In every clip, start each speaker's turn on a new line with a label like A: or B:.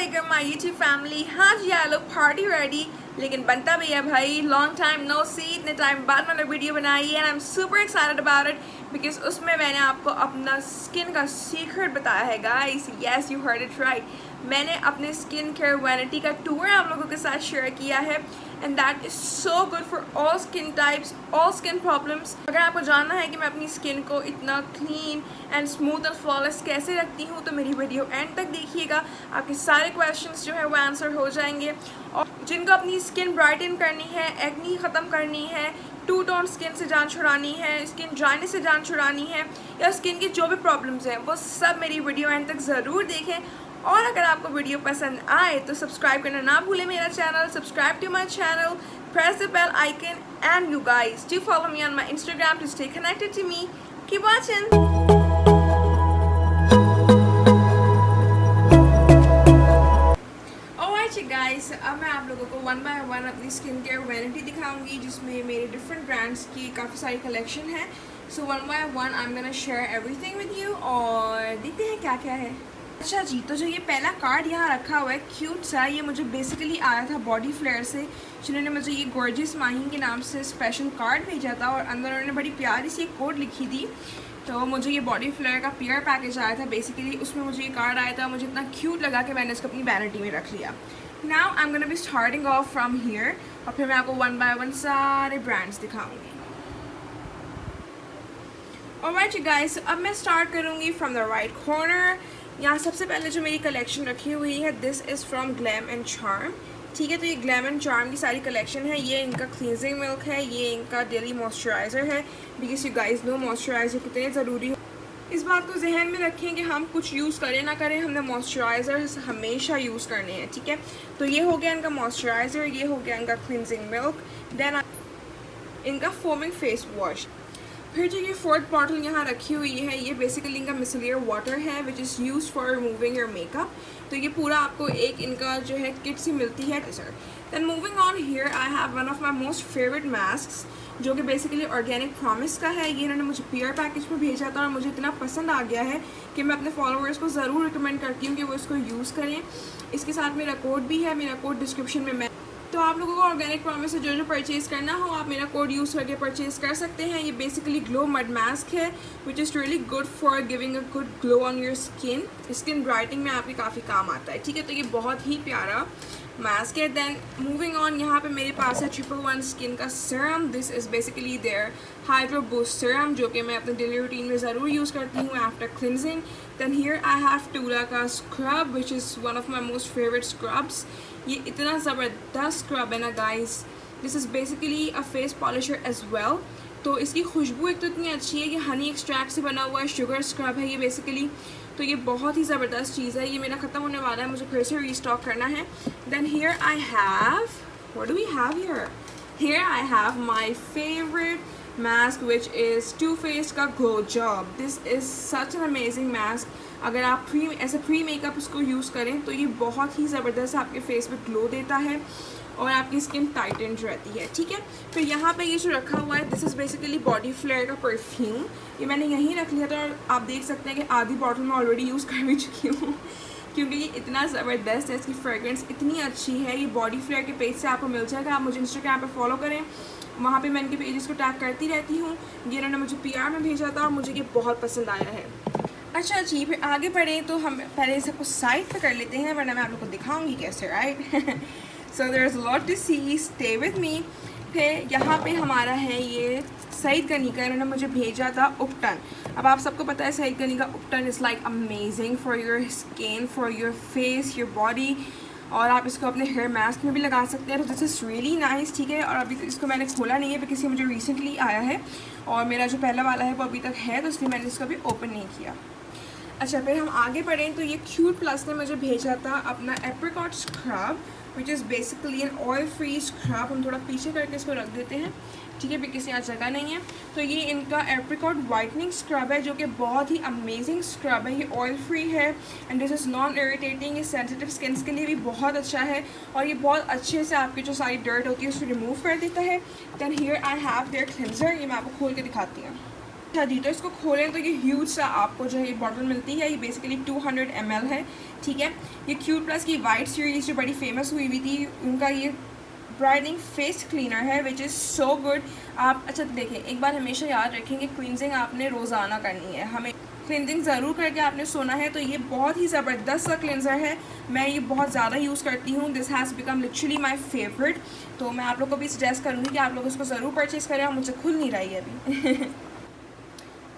A: वालेकुम my YouTube family. हाँ जी आ लोग पार्टी रेडी, लेकिन बनता भी है भाई। लॉन्ग टाइम नो सी, इतने टाइम बाद मैंने वीडियो बनाई and I am super excited about it because उसमें मैंने आपको अपना स्किन का सीक्रेट बताया है guys. Yes you heard it right. मैंने अपने स्किन केयर वैनिटी का टूर आप लोगों के साथ शेयर किया है and that is so good for all skin types, all skin problems. अगर आपको जानना है कि मैं अपनी स्किन को इतना क्लीन एंड स्मूथ और फ्लॉलेस कैसे रखती हूँ तो मेरी वीडियो एंड तक देखिएगा। आपके सारे क्वेश्चंस जो है वो आंसर हो जाएंगे। और जिनको अपनी स्किन ब्राइटन करनी है, एक्नी ख़त्म करनी है, टू टोन स्किन से जान छुड़ानी है, स्किन ड्राइनेस से जान छुड़ानी है, या स्किन की जो भी प्रॉब्लम्स हैं वो सब मेरी वीडियो एंड तक ज़रूर देखें। और अगर आपको वीडियो पसंद आए तो सब्सक्राइब करना ना भूलें मेरा channel. Subscribe to my channel, press the bell icon, and you guys do follow me on my Instagram to stay connected to me. Keep watching. Alright you guys, अब मैं आप लोगों को वन बाय वन अपनी skin care vanity दिखाऊंगी जिसमें मेरे different brands की काफ़ी सारी कलेक्शन है। So one by one I am gonna share everything with you और देखते हैं क्या क्या है। अच्छा जी, तो जो ये पहला कार्ड यहाँ रखा हुआ है क्यूट सा, ये मुझे बेसिकली आया था बॉडी फ्लेयर से, जिन्होंने मुझे ये गॉर्जियस माही के नाम से स्पेशल कार्ड भेजा था और अंदर उन्होंने बड़ी प्यारी सी एक कोड लिखी थी। तो मुझे ये बॉडी फ्लेयर का पीयर पैकेज आया था बेसिकली, उसमें मुझे ये कार्ड आया था। मुझे इतना क्यूट लगा कि मैंने इसको अपनी वैनिटी में रख लिया। Now I am gonna be starting of from here और फिर मैं आपको वन बाय वन सारे ब्रांड्स दिखाऊँगी। ऑलराइट यू गाइस, अब मैं स्टार्ट करूँगी फ्रॉम द राइट कॉर्नर। यहाँ सबसे पहले जो मेरी कलेक्शन रखी हुई है this is from glam and charm. ठीक है, तो ये ग्लैम एंड चार्म की सारी कलेक्शन है। ये इनका क्लींजिंग मिल्क है, ये इनका डेली मॉइस्चराइज़र है because you guys know moisturiser कितने ज़रूरी हो। इस बात को जहन में रखें कि हम कुछ यूज़ करें ना करें, हमने मॉइस्चराइज़र हमेशा यूज़ करने हैं। ठीक है, तो ये हो गया इनका मॉइस्चराइज़र, ये हो गया इनका क्लींजिंग मिल्क, देन इनका फोमिंग फेस वॉश। फिर जो ये फोर्थ बॉटल यहाँ रखी हुई है ये बेसिकली इनका मिसलियर वाटर है which is use for removing your makeup. तो ये पूरा आपको एक इनका जो है किट सी मिलती है sir. Then moving on here I have one of my most favourite mask जो कि बेसिकली ऑर्गेनिक प्रॉमिस का है। ये इन्होंने मुझे पीयर पैकेज में भेजा था और मुझे इतना पसंद आ गया है कि मैं अपने फॉलोअर्स को ज़रूर रिकमेंड करती हूँ कि वो इसको यूज़ करें। इसके साथ मेरा कोड भी है, मेरा कोड डिस्क्रिप्शन में तो आप लोगों को ऑर्गेनिक प्रॉमिस से जो परचेज़ करना हो आप मेरा कोड यूज़ करके परचेज़ कर सकते हैं। ये बेसिकली ग्लो मड मास्क है which is really good for giving a good glow on your skin. Skin brightening में आपके काफ़ी काम आता है। ठीक है, तो ये बहुत ही प्यारा मास्क है। देन मूविंग ऑन यहाँ पे मेरे पास है 111 स्किन का serum. This is basically their hydro boost serum जो कि मैं अपने डेली रूटीन में ज़रूर यूज़ करती हूँ after cleansing. Then here I have टूरा का scrub which is one of my most favourite scrubs. ये इतना ज़बरदस्त स्क्रब है ना guys. This is basically a face polisher as well. तो इसकी खुशबू एक तो इतनी अच्छी है कि हनी एक्सट्रैक्ट से बना हुआ है, शुगर स्क्रब है ये बेसिकली। तो ये बहुत ही ज़बरदस्त चीज़ है। ये मेरा ख़त्म होने वाला है, मुझे फिर से रीस्टॉक करना है। Then here I have, what do we have here? Here I have my favourite mask which is to face का glow job. This is such an amazing mask. अगर आप प्री मेकअप इसको यूज़ करें तो ये बहुत ही ज़बरदस्त आपके फेस पे ग्लो देता है और आपकी स्किन टाइटेंड रहती है। ठीक है, फिर यहाँ पे ये जो रखा हुआ है this is basically body flare का परफ्यूम। ये मैंने यहीं रख लिया था और आप देख सकते हैं कि आधी बॉटल में ऑलरेडी यूज़ कर भी चुकी हूँ क्योंकि ये इतना ज़बरदस्त है, इसकी फ्रेगरेंस इतनी अच्छी है। ये बॉडी फ्लेयर के पेज से आपको मिल जाएगा, आप मुझे इंस्टाग्राम पर फॉलो करें, वहाँ पे मैं इनके पेजेस को टैग करती रहती हूँ। ये इन्होंने मुझे PR में भेजा था और मुझे ये बहुत पसंद आया है। अच्छा जी, फिर आगे बढ़ें तो हम पहले सबको साइड पे कर लेते हैं वरना मैं आप लोग को दिखाऊंगी कैसे, right. So there is a lot to see, stay with me. फिर यहाँ पे हमारा है ये सईद गनी का, इन्होंने मुझे भेजा था उपटन। अब आप सबको पता है सईद गनी का ubtan is like amazing for your skin, for your face, your body, और आप इसको अपने हेयर मास्क में भी लगा सकते हैं। तो दिस इज़ रियली नाइस। ठीक है, और अभी तो इसको मैंने खोला नहीं है बिकॉज़ ये मुझे रिसेंटली आया है और मेरा जो पहला वाला है वो अभी तक है, तो इसलिए मैंने इसको अभी ओपन नहीं किया। अच्छा, फिर हम आगे बढ़ें तो ये क्यूट प्लस ने मुझे भेजा था अपना apricot scrub which is basically an oil free scrub. हम थोड़ा पीछे करके इसको रख देते हैं, ठीक है, बिकॉज यहाँ जगह नहीं है। तो ये इनका एप्रिकॉट वाइटनिंग स्क्रब है जो कि बहुत ही अमेजिंग स्क्रब है। ये ऑयल फ्री है and this is non irritating. ये सेंसिटिव स्किन के लिए भी बहुत अच्छा है और ये बहुत अच्छे से आपकी जो सारी डर्ट होती है उसको रिमूव कर देता है। Then here I have their cleanser. ये मैं आपको खोल के दिखाती हूँ। अच्छा जी, तो इसको खोलें तो ये ह्यूज सा आपको जो है ये बॉटल मिलती है। ये बेसिकली 200 ml है, ठीक है। ये क्यूट प्लस की वाइट सीरीज़ जो बड़ी फेमस हुई थी, उनका ये ब्राइटनिंग फेस क्लीनर है विच इज़ सो गुड। आप अच्छा देखें, एक बार हमेशा याद रखेंगे क्लींजिंग आपने रोज़ाना करनी है, हमें क्लिनजिंग ज़रूर करके आपने सोना है। तो ये बहुत ही ज़बरदस्त सा क्लिनज़र है, मैं ये बहुत ज़्यादा यूज़ करती हूँ। This has become literally my favourite. तो मैं आप लोग को भी सजेस्ट करूँगी कि आप लोग इसको ज़रूर परचेज़ करें। और मुझसे खुल नहीं रही है अभी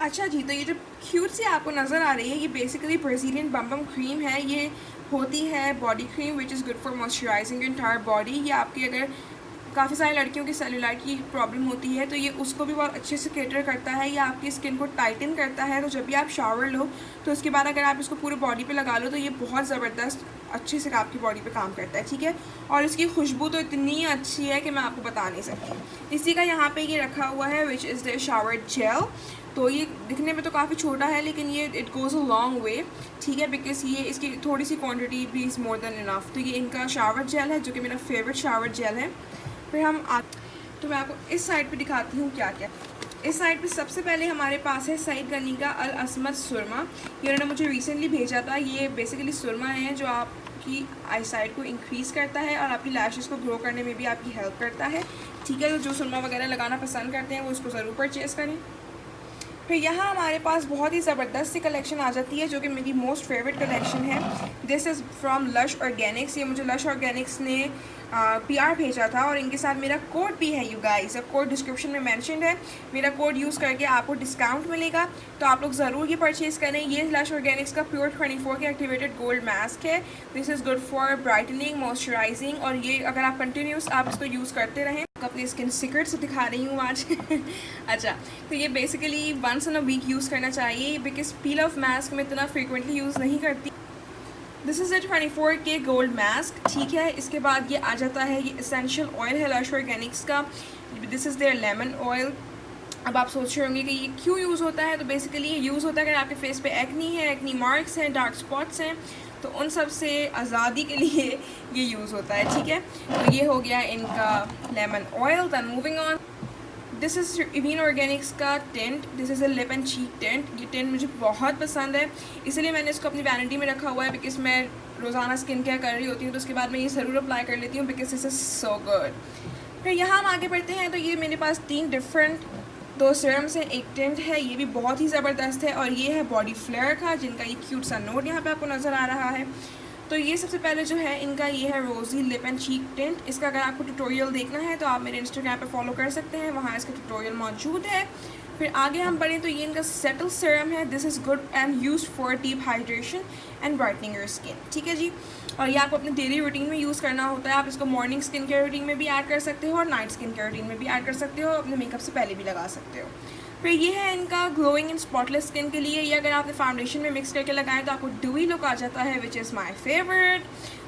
A: अच्छा जी, तो ये जो क्यूट सी आपको नज़र आ रही है, ये बेसिकली ब्राज़ीलियन बम बम क्रीम है। ये होती है body cream which is good for moisturising entire body. ये आपकी अगर काफ़ी सारी लड़कियों की सेलुलाइट की प्रॉब्लम होती है तो ये उसको भी बहुत अच्छे से कैटर करता है। ये आपकी स्किन को टाइटन करता है। तो जब भी आप शावर लो तो उसके बाद अगर आप इसको पूरे बॉडी पे लगा लो तो ये बहुत ज़बरदस्त अच्छे से आपकी बॉडी पे काम करता है, ठीक है। और इसकी खुशबू तो इतनी अच्छी है कि मैं आपको बता नहीं सकती। इसी का यहाँ पे ये रखा हुआ है which is the shower gel. तो ये दिखने में तो काफ़ी छोटा है लेकिन ये it goes a long way, ठीक है, बिकॉज ये इसकी थोड़ी सी क्वांटिटी भी इज़ मोर देन इनफ। तो ये इनका शावर जेल है जो कि मेरा फेवरेट शावर जेल है। फिर तो मैं आपको इस साइड पे दिखाती हूँ क्या क्या। इस साइड पे सबसे पहले हमारे पास है सईद गनी का अल असमत सुरमा। ये उन्होंने मुझे रिसेंटली भेजा था। ये बेसिकली सुरमा है जो आपकी आई साइड को इंक्रीज़ करता है और आपकी लैशेस को ग्रो करने में भी आपकी हेल्प करता है, ठीक है। तो जो सुरमा वगैरह लगाना पसंद करते हैं वो इसको ज़रूर परचेज़ करें। फिर यहाँ हमारे पास बहुत ही ज़बरदस्त सी कलेक्शन आ जाती है जो कि मेरी मोस्ट फेवरेट कलेक्शन है। This is from lush Organics. ये मुझे लश ऑर्गेनिक्स ने PR भेजा था और इनके साथ मेरा कोड भी है यू गाइस। अब कोड डिस्क्रिप्शन में मेंशन्ड है। मेरा कोड यूज़ करके आपको डिस्काउंट मिलेगा, तो आप लोग ज़रूर ये परचेज़ करें। ये लश ऑर्गेनिक्स का प्योर 24 के एक्टिवेटेड गोल्ड मास्क है। This is good for brightening, moisturising. और ये अगर आप कंटिन्यूस आप इसको यूज़ करते रहें, अपनी स्किन सीक्रेट्स दिखा रही हूँ आज अच्छा, तो ये basically once in a week use करना चाहिए बिकॉज पील ऑफ मास्क में इतना फ्रीक्वेंटली यूज़ नहीं करती। दिस इज़ अ 24 के गोल्ड मास्क, ठीक है। इसके बाद ये आ जाता है, ये एसेंशियल ऑयल है लश ऑर्गेनिक्स का। This is their lemon oil. अब आप सोच रहे होंगे कि ये क्यों यूज़ होता है। तो बेसिकली ये यूज़ होता है अगर आपके फेस पे एक्नी है, एक्नी मार्क्स हैं, डार्क स्पॉट्स हैं, तो उन सब से आज़ादी के लिए ये यूज़ होता है, ठीक है। तो ये हो गया इनका lemon oil. Then moving on, this is Eveen Organics का tint. This is a lip and cheek tint. ये टेंट मुझे बहुत पसंद है, इसलिए मैंने इसको अपनी वैनिटी में रखा हुआ है बिकॉज मैं रोज़ाना स्किन केयर कर रही होती हूँ तो उसके बाद मैं ये ज़रूर अप्लाई कर लेती हूँ because this is so good. फिर यहाँ हम आगे बढ़ते हैं। तो ये मेरे पास 3 डिफरेंट 2 सीरम्स हैं, एक टेंट है, ये भी बहुत ही ज़बरदस्त है। और ये है बॉडी फ्लेयर का जिनका ये क्यूट सा नोट यहाँ पे आपको नज़र आ रहा है। तो ये सबसे पहले जो है इनका ये है रोज़ी लिप एंड चीक टेंट। इसका अगर आपको ट्यूटोरियल देखना है तो आप मेरे इंस्टाग्राम पे फॉलो कर सकते हैं, वहाँ इसका ट्यूटोरियल मौजूद है। फिर आगे हम बढ़ें तो ये इनका सेटल सीरम है। This is good and used for deep hydration and brightening your skin, ठीक है जी। और ये आपको अपने डेली रूटीन में यूज़ करना होता है। आप इसको मॉर्निंग स्किन केयर रूटीन में भी ऐड कर सकते हो और नाइट स्किन केयर रूटीन में भी ऐड कर सकते हो, अपने मेकअप से पहले भी लगा सकते हो। फिर ये है इनका ग्लोइंग एंड स्पॉटलेस स्किन के लिए। ये अगर आपने फाउंडेशन में मिक्स करके लगाएं तो आपको ड्यूई लुक आ जाता है विच इज़ माई फेवरेट।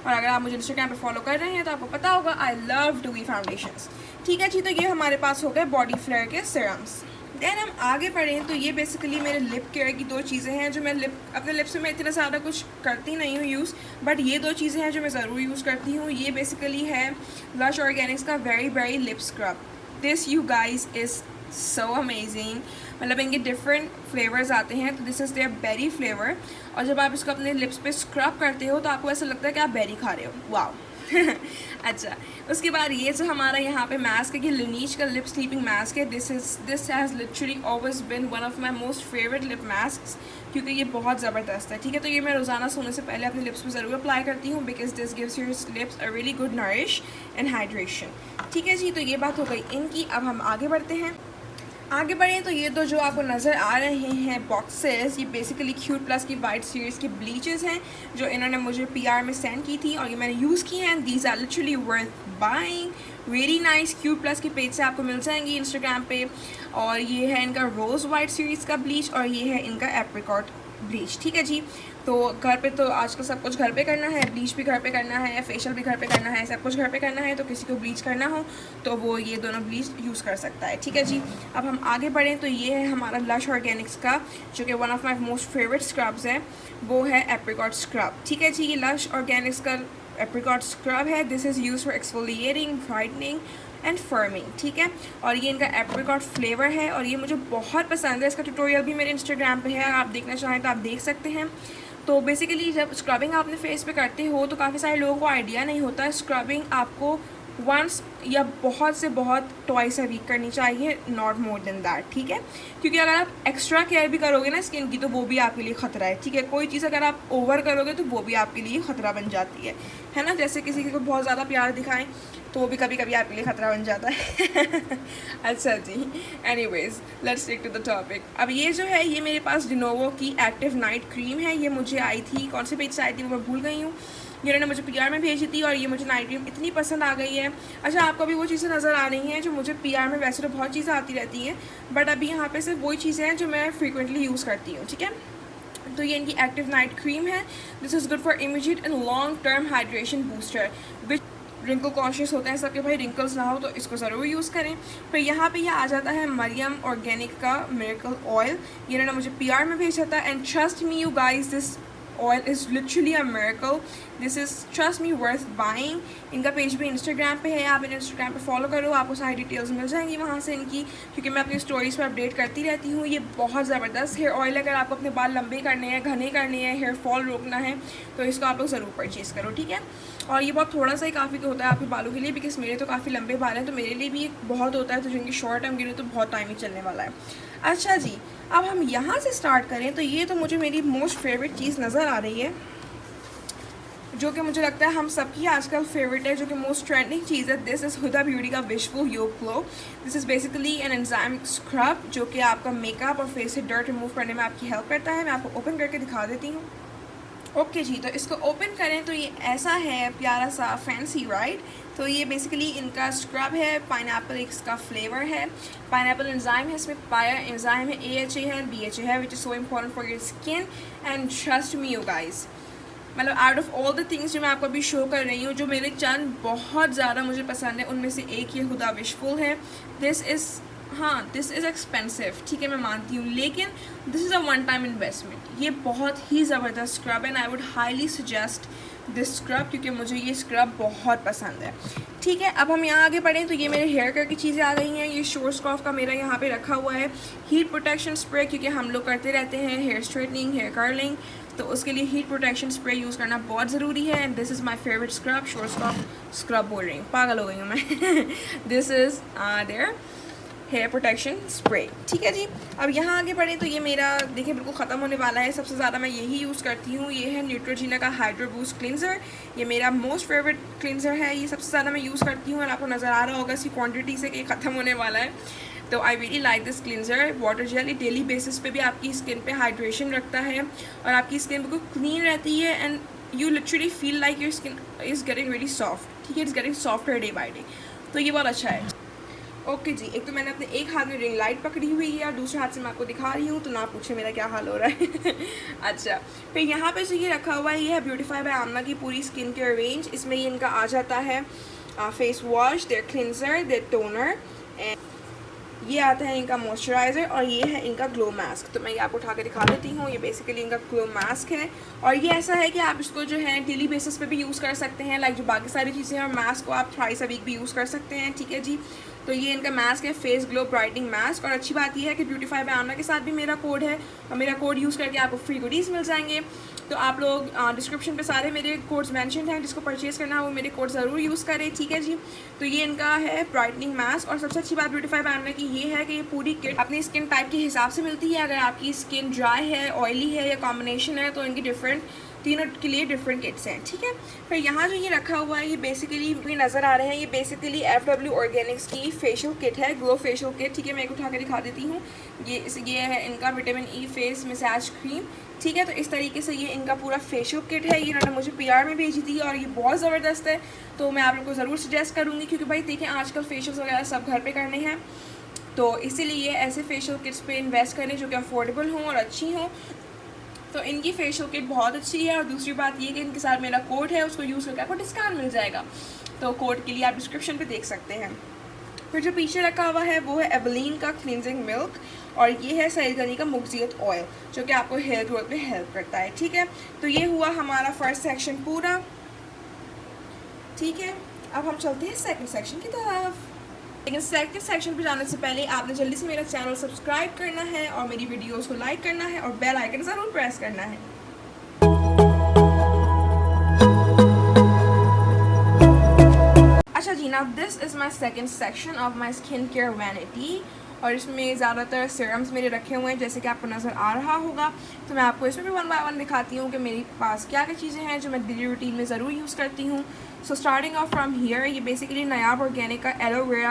A: और अगर आप मुझे इंस्टाग्राम पे फॉलो कर रहे हैं तो आपको पता होगा आई लव ड्यूई फाउंडेशंस, ठीक है जी। तो ये हमारे पास हो गए बॉडी फ्लेयर के सीरम्स। देन हम आगे बढ़ें तो ये बेसिकली मेरे लिप केयर की 2 चीज़ें हैं जो मैं अपने लिप्स में इतना ज़्यादा कुछ करती नहीं हूँ यूज़, बट ये 2 चीज़ें हैं जो मैं ज़रूर यूज़ करती हूँ। ये बेसिकली है लश ऑर्गेनिक्स का very very lip scrub. This you guys is so amazing. मतलब इनके डिफरेंट फ्लेवर्स आते हैं। तो this is their berry flavour. और जब आप इसको अपने लिप्स पे स्क्रब करते हो तो आपको ऐसा लगता है कि आप बेरी खा रहे हो, वाओ अच्छा, उसके बाद ये जो हमारा यहाँ पे मास्क है कि लिनीज का लिप स्लीपिंग मास्क है। This has literally always been one of my most favourite lip mask क्योंकि ये बहुत ज़बरदस्त है, ठीक है। तो ये मैं रोज़ाना सोने से पहले अपने लिप्स पे ज़रूर अप्लाई करती हूँ because this gives your lips a really good nourish and hydration, ठीक है जी। तो ये बात हो गई इनकी। अब हम आगे बढ़ते हैं। आगे बढ़ें तो ये 2 जो आपको नज़र आ रहे हैं बॉक्सेस, ये बेसिकली क्यूट प्लस की वाइट सीरीज़ की ब्लीचेस हैं जो इन्होंने मुझे PR में सेंड की थी और ये मैंने यूज़ की हैं। These are literally worth buying, very nice. Cute plus की पेज से आपको मिल जाएंगी इंस्टाग्राम पे। और ये है इनका रोज़ वाइट सीरीज़ का ब्लीच और ये है इनका एप्रिकॉट ब्लीच, ठीक है जी। तो घर पे तो आजकल सब कुछ घर पे करना है, ब्लीच भी घर पे करना है, फेशियल भी घर पे करना है, सब कुछ घर पे करना है। तो किसी को ब्लीच करना हो तो वो ये दोनों ब्लीच यूज़ कर सकता है, ठीक है जी। अब हम आगे बढ़ें तो ये है हमारा लश ऑर्गेनिक्स का जो कि one of my most favourite scrubs है, वो है एप्रिकॉट स्क्रब, ठीक है जी। ये लश ऑर्गेनिक्स का एप्रिकॉट स्क्रब है। This is use for exfoliating, brightening and forming, ठीक है। और ये इनका एप्रिकॉट फ्लेवर है और ये मुझे बहुत पसंद है। इसका ट्यूटोरियल भी मेरे इंस्टाग्राम पे है, आप देखना चाहें तो आप देख सकते हैं। तो बेसिकली जब स्क्रबिंग आपने फेस पे करते हो तो काफ़ी सारे लोगों को आइडिया नहीं होता, स्क्रबिंग आपको वंस या बहुत से बहुत ट्वाइस अ वीक करनी चाहिए, नॉट मोर देन दैट, ठीक है। क्योंकि अगर आप एक्स्ट्रा केयर भी करोगे ना स्किन की तो वो भी आपके लिए ख़तरा है, ठीक है। कोई चीज़ अगर आप ओवर करोगे तो वो भी आपके लिए ख़तरा बन जाती है ना। जैसे किसी को बहुत ज़्यादा प्यार दिखाएं तो वो भी कभी कभी आपके लिए ख़तरा बन जाता है। अच्छा जी, anyways let's stick to the topic. अब ये जो है ये मेरे पास डिनोवो की एक्टिव नाइट क्रीम है। ये मुझे आई थी, कौन से पेज से आई थी वो मैं भूल गई हूँ। ये उन्होंने मुझे पीआर में भेजी थी और ये मुझे नाइट क्रीम इतनी पसंद आ गई है। अच्छा, आपको भी वो चीज़ें नज़र आ रही हैं जो मुझे पीआर में, वैसे तो बहुत चीज़ें आती रहती हैं बट अभी यहाँ पे सिर्फ वही चीज़ें हैं जो मैं फ्रीक्वेंटली यूज़ करती हूँ, ठीक है। तो ये इनकी एक्टिव नाइट क्रीम है। This is good for immediate and long term hydration booster which wrinkle conscious होते हैं सबके भाई, रिंकल्स ना हो तो इसको ज़रूर यूज़ करें। फिर यहाँ पे ये आ जाता है मरियम ऑर्गेनिक का मिरेकल ऑयल। ये इन्होंने मुझे पीआर में भेजा था and trust me you guys, this oil is literally a miracle, this is trust me worth buying. इनका पेज भी इंस्टाग्राम पे है, आप इन्हें इंस्टाग्राम पे फॉलो करो, आपको सारी डिटेल्स मिल जाएंगी वहाँ से इनकी, क्योंकि मैं अपनी स्टोरीज़ पर अपडेट करती रहती हूँ। ये बहुत ज़बरदस्त हेयर ऑयल, अगर आपको अपने बाल लंबे करने हैं, घने करने हैं, हेयर फॉल रोकना है तो इसको आप लोग ज़रूर परचेज़ करो, ठीक है। और ये बहुत थोड़ा सा ही काफ़ी होता है आपके बालों के लिए, बिकॉज मेरे तो काफ़ी लंबे बाल हैं तो मेरे लिए भी बहुत होता है, तो जिनकी शॉर्ट टर्म के लिए तो बहुत टाइम ही चलने वाला है। अच्छा जी, अब हम यहाँ से स्टार्ट करें तो ये तो मुझे मेरी मोस्ट फेवरेट चीज़ नज़र आ रही है, जो कि मुझे लगता है हम सबकी आजकल फेवरेट है, जो कि मोस्ट ट्रेंडिंग चीज़ है। दिस इज़ हुदा ब्यूटी का विशफुल योग glow. This is basically an enzyme scrub जो कि आपका मेकअप और फेस से डर्ट रिमूव करने में आपकी हेल्प करता है। मैं आपको ओपन करके दिखा देती हूँ। ओके जी, तो इसको ओपन करें तो ये ऐसा है, प्यारा सा फैंसी, राइट। तो ये बेसिकली इनका स्क्रब है, पाइनएप्पल इसका फ्लेवर है, पाइनएप्पल एंजाइम है, इसमें पाया एंजाइम है, AHA है, BHA है, which is so important for your skin and trust me you guys, मतलब out of all the things जो मैं आपको अभी शो कर रही हूँ, जो मेरे चंद बहुत ज़्यादा मुझे पसंद है उनमें से एक ये हुदा विशफुल है। दिस इज़ एक्सपेंसिव, ठीक है मैं मानती हूँ, लेकिन this is a one time investment. ये बहुत ही ज़बरदस्त scrub and I would highly suggest this scrub, क्योंकि मुझे ये स्क्रब बहुत पसंद है, ठीक है। अब हम यहाँ आगे बढ़ें तो ये मेरे हेयर केयर की चीज़ें आ गई हैं। ये शोर्सकॉफ का मेरा यहाँ पे रखा हुआ है हीट प्रोटेक्शन स्प्रे, क्योंकि हम लोग करते रहते हैं हेयर स्ट्रेटनिंग, हेयर कर्लिंग, तो उसके लिए हीट प्रोटेक्शन स्प्रे यूज़ करना बहुत ज़रूरी है। And this is my favourite scrub, शोर्सकॉफ स्क्रब बोल रही हूँ, पागल हो गई हूँ मैं। This is their hair protection spray, ठीक है जी। अब यहाँ आगे बढ़ें तो ये मेरा देखिए बिल्कुल ख़त्म होने वाला है। सबसे ज़्यादा मैं यही यूज़ करती हूँ, ये है न्यूट्रोजीना का हाइड्रो बूस्ट क्लिनज़र। ये मेरा मोस्ट फेवरेट क्लिनज़र है, ये सबसे ज़्यादा मैं यूज़ करती हूँ और आपको नज़र आ रहा होगा इसकी क्वांटिटी से कि ये ख़त्म होने वाला है। तो I really like this cleanser water gel. ये डेली बेसिस पे भी आपकी स्किन पे हाइड्रेशन रखता है और आपकी स्किन बिल्कुल क्लीन रहती है and you literally feel like your skin is getting very soft, ठीक है, is getting softer day by day, तो ये बहुत अच्छा है। ओके जी, एक तो मैंने अपने एक हाथ में रिंग लाइट पकड़ी हुई है और दूसरे हाथ से मैं आपको दिखा रही हूँ, तो ना पूछे मेरा क्या हाल हो रहा है। अच्छा, फिर यहाँ पे जो ये रखा हुआ है ये है ब्यूटीफाई बाय आमना की पूरी स्किन केयर रेंज। इसमें ये इनका आ जाता है face wash, their cleanser, their toner, and ये आता है इनका मॉइस्चराइज़र और ये है इनका ग्लो मास्क। तो मैं ये आपको उठा के दिखा देती हूँ। ये बेसिकली इनका ग्लो मास्क है और ये ऐसा है कि आप इसको जो है डेली बेसिस पे भी यूज़ कर सकते हैं, लाइक जो बाकी सारी चीज़ें हैं, और मास्क को आप थ्राइस अ वीक भी यूज़ कर सकते हैं, ठीक है जी। तो ये इनका मास्क है, फेस ग्लो ब्राइटनिंग मास्क। और अच्छी बात ये है कि ब्यूटीफाई बाय आमना के साथ भी मेरा कोड है और मेरा कोड यूज़ करके आपको फ्री गुडीज़ मिल जाएंगे। तो आप लोग डिस्क्रिप्शन पे सारे मेरे कोड्स मेंशन हैं, जिसको परचेज़ करना है वो मेरे कोड ज़रूर यूज़ करें, ठीक है जी। तो ये इनका है ब्राइटनिंग मास्क। और सबसे अच्छी बात ब्यूटीफाई बाय आमना की ये है कि ये पूरी किट अपनी स्किन टाइप के हिसाब से मिलती है। अगर आपकी स्किन ड्राई है, ऑयली है या कॉम्बिनेशन है, तो इनकी डिफरेंट तीनों के लिए डिफरेंट किट्स हैं, ठीक है। फिर यहाँ जो ये रखा हुआ है ये बेसिकली नज़र आ रहे हैं, ये बेसिकली FW ऑर्गेनिक्स की फेशियल किट है, ग्लो फेशियल किट, ठीक है। मैं एक उठा के दिखा देती हूँ। ये है इनका vitamin E face massage cream, ठीक है। तो इस तरीके से ये इनका पूरा फेशियल किट है। ये इन्होंने मुझे PR में भेजी थी और ये बहुत ज़बरदस्त है, तो मैं आप लोगों को ज़रूर सजेस्ट करूँगी, क्योंकि भाई देखें आजकल फेशियल्स वगैरह सब घर पर करने हैं, तो इसीलिए ऐसे फेशियल किट्स पे इन्वेस्ट करें जो कि अफोर्डेबल हों और अच्छी हों। तो इनकी फेशियल किट बहुत अच्छी है। और दूसरी बात ये कि इनके साथ मेरा कोड है, उसको यूज़ करके आपको डिस्काउंट मिल जाएगा, तो कोड के लिए आप डिस्क्रिप्शन पे देख सकते हैं। फिर जो पीछे रखा हुआ है वो है एवलीन का क्लिनजिंग मिल्क और ये है सैलगनी का मुगजियत ऑयल, जो कि आपको हेयर ग्रोथ में हेल्प करता है, ठीक है। तो ये हुआ हमारा फर्स्ट सेक्शन पूरा, ठीक है। अब हम चलते हैं सेकंड सेक्शन की तरफ। लेकिन सेकंड सेक्शन पे जाने से पहले आपने जल्दी से मेरा चैनल सब्सक्राइब करना है और मेरी वीडियोस को लाइक करना है और बेल आइकन ज़रूर प्रेस करना है। अच्छा जी, now this is my second section of my skin care vanity और इसमें ज़्यादातर सीरम्स मेरे रखे हुए हैं जैसे कि आपको नज़र आ रहा होगा। तो मैं आपको इसमें भी वन बाय वन दिखाती हूँ कि मेरे पास क्या क्या चीज़ें हैं जो मैं डेली रूटीन में ज़रूर यूज़ करती हूँ। So starting of from here, ये बेसिकली नायाब ऑर्गेनिक का एलोवेरा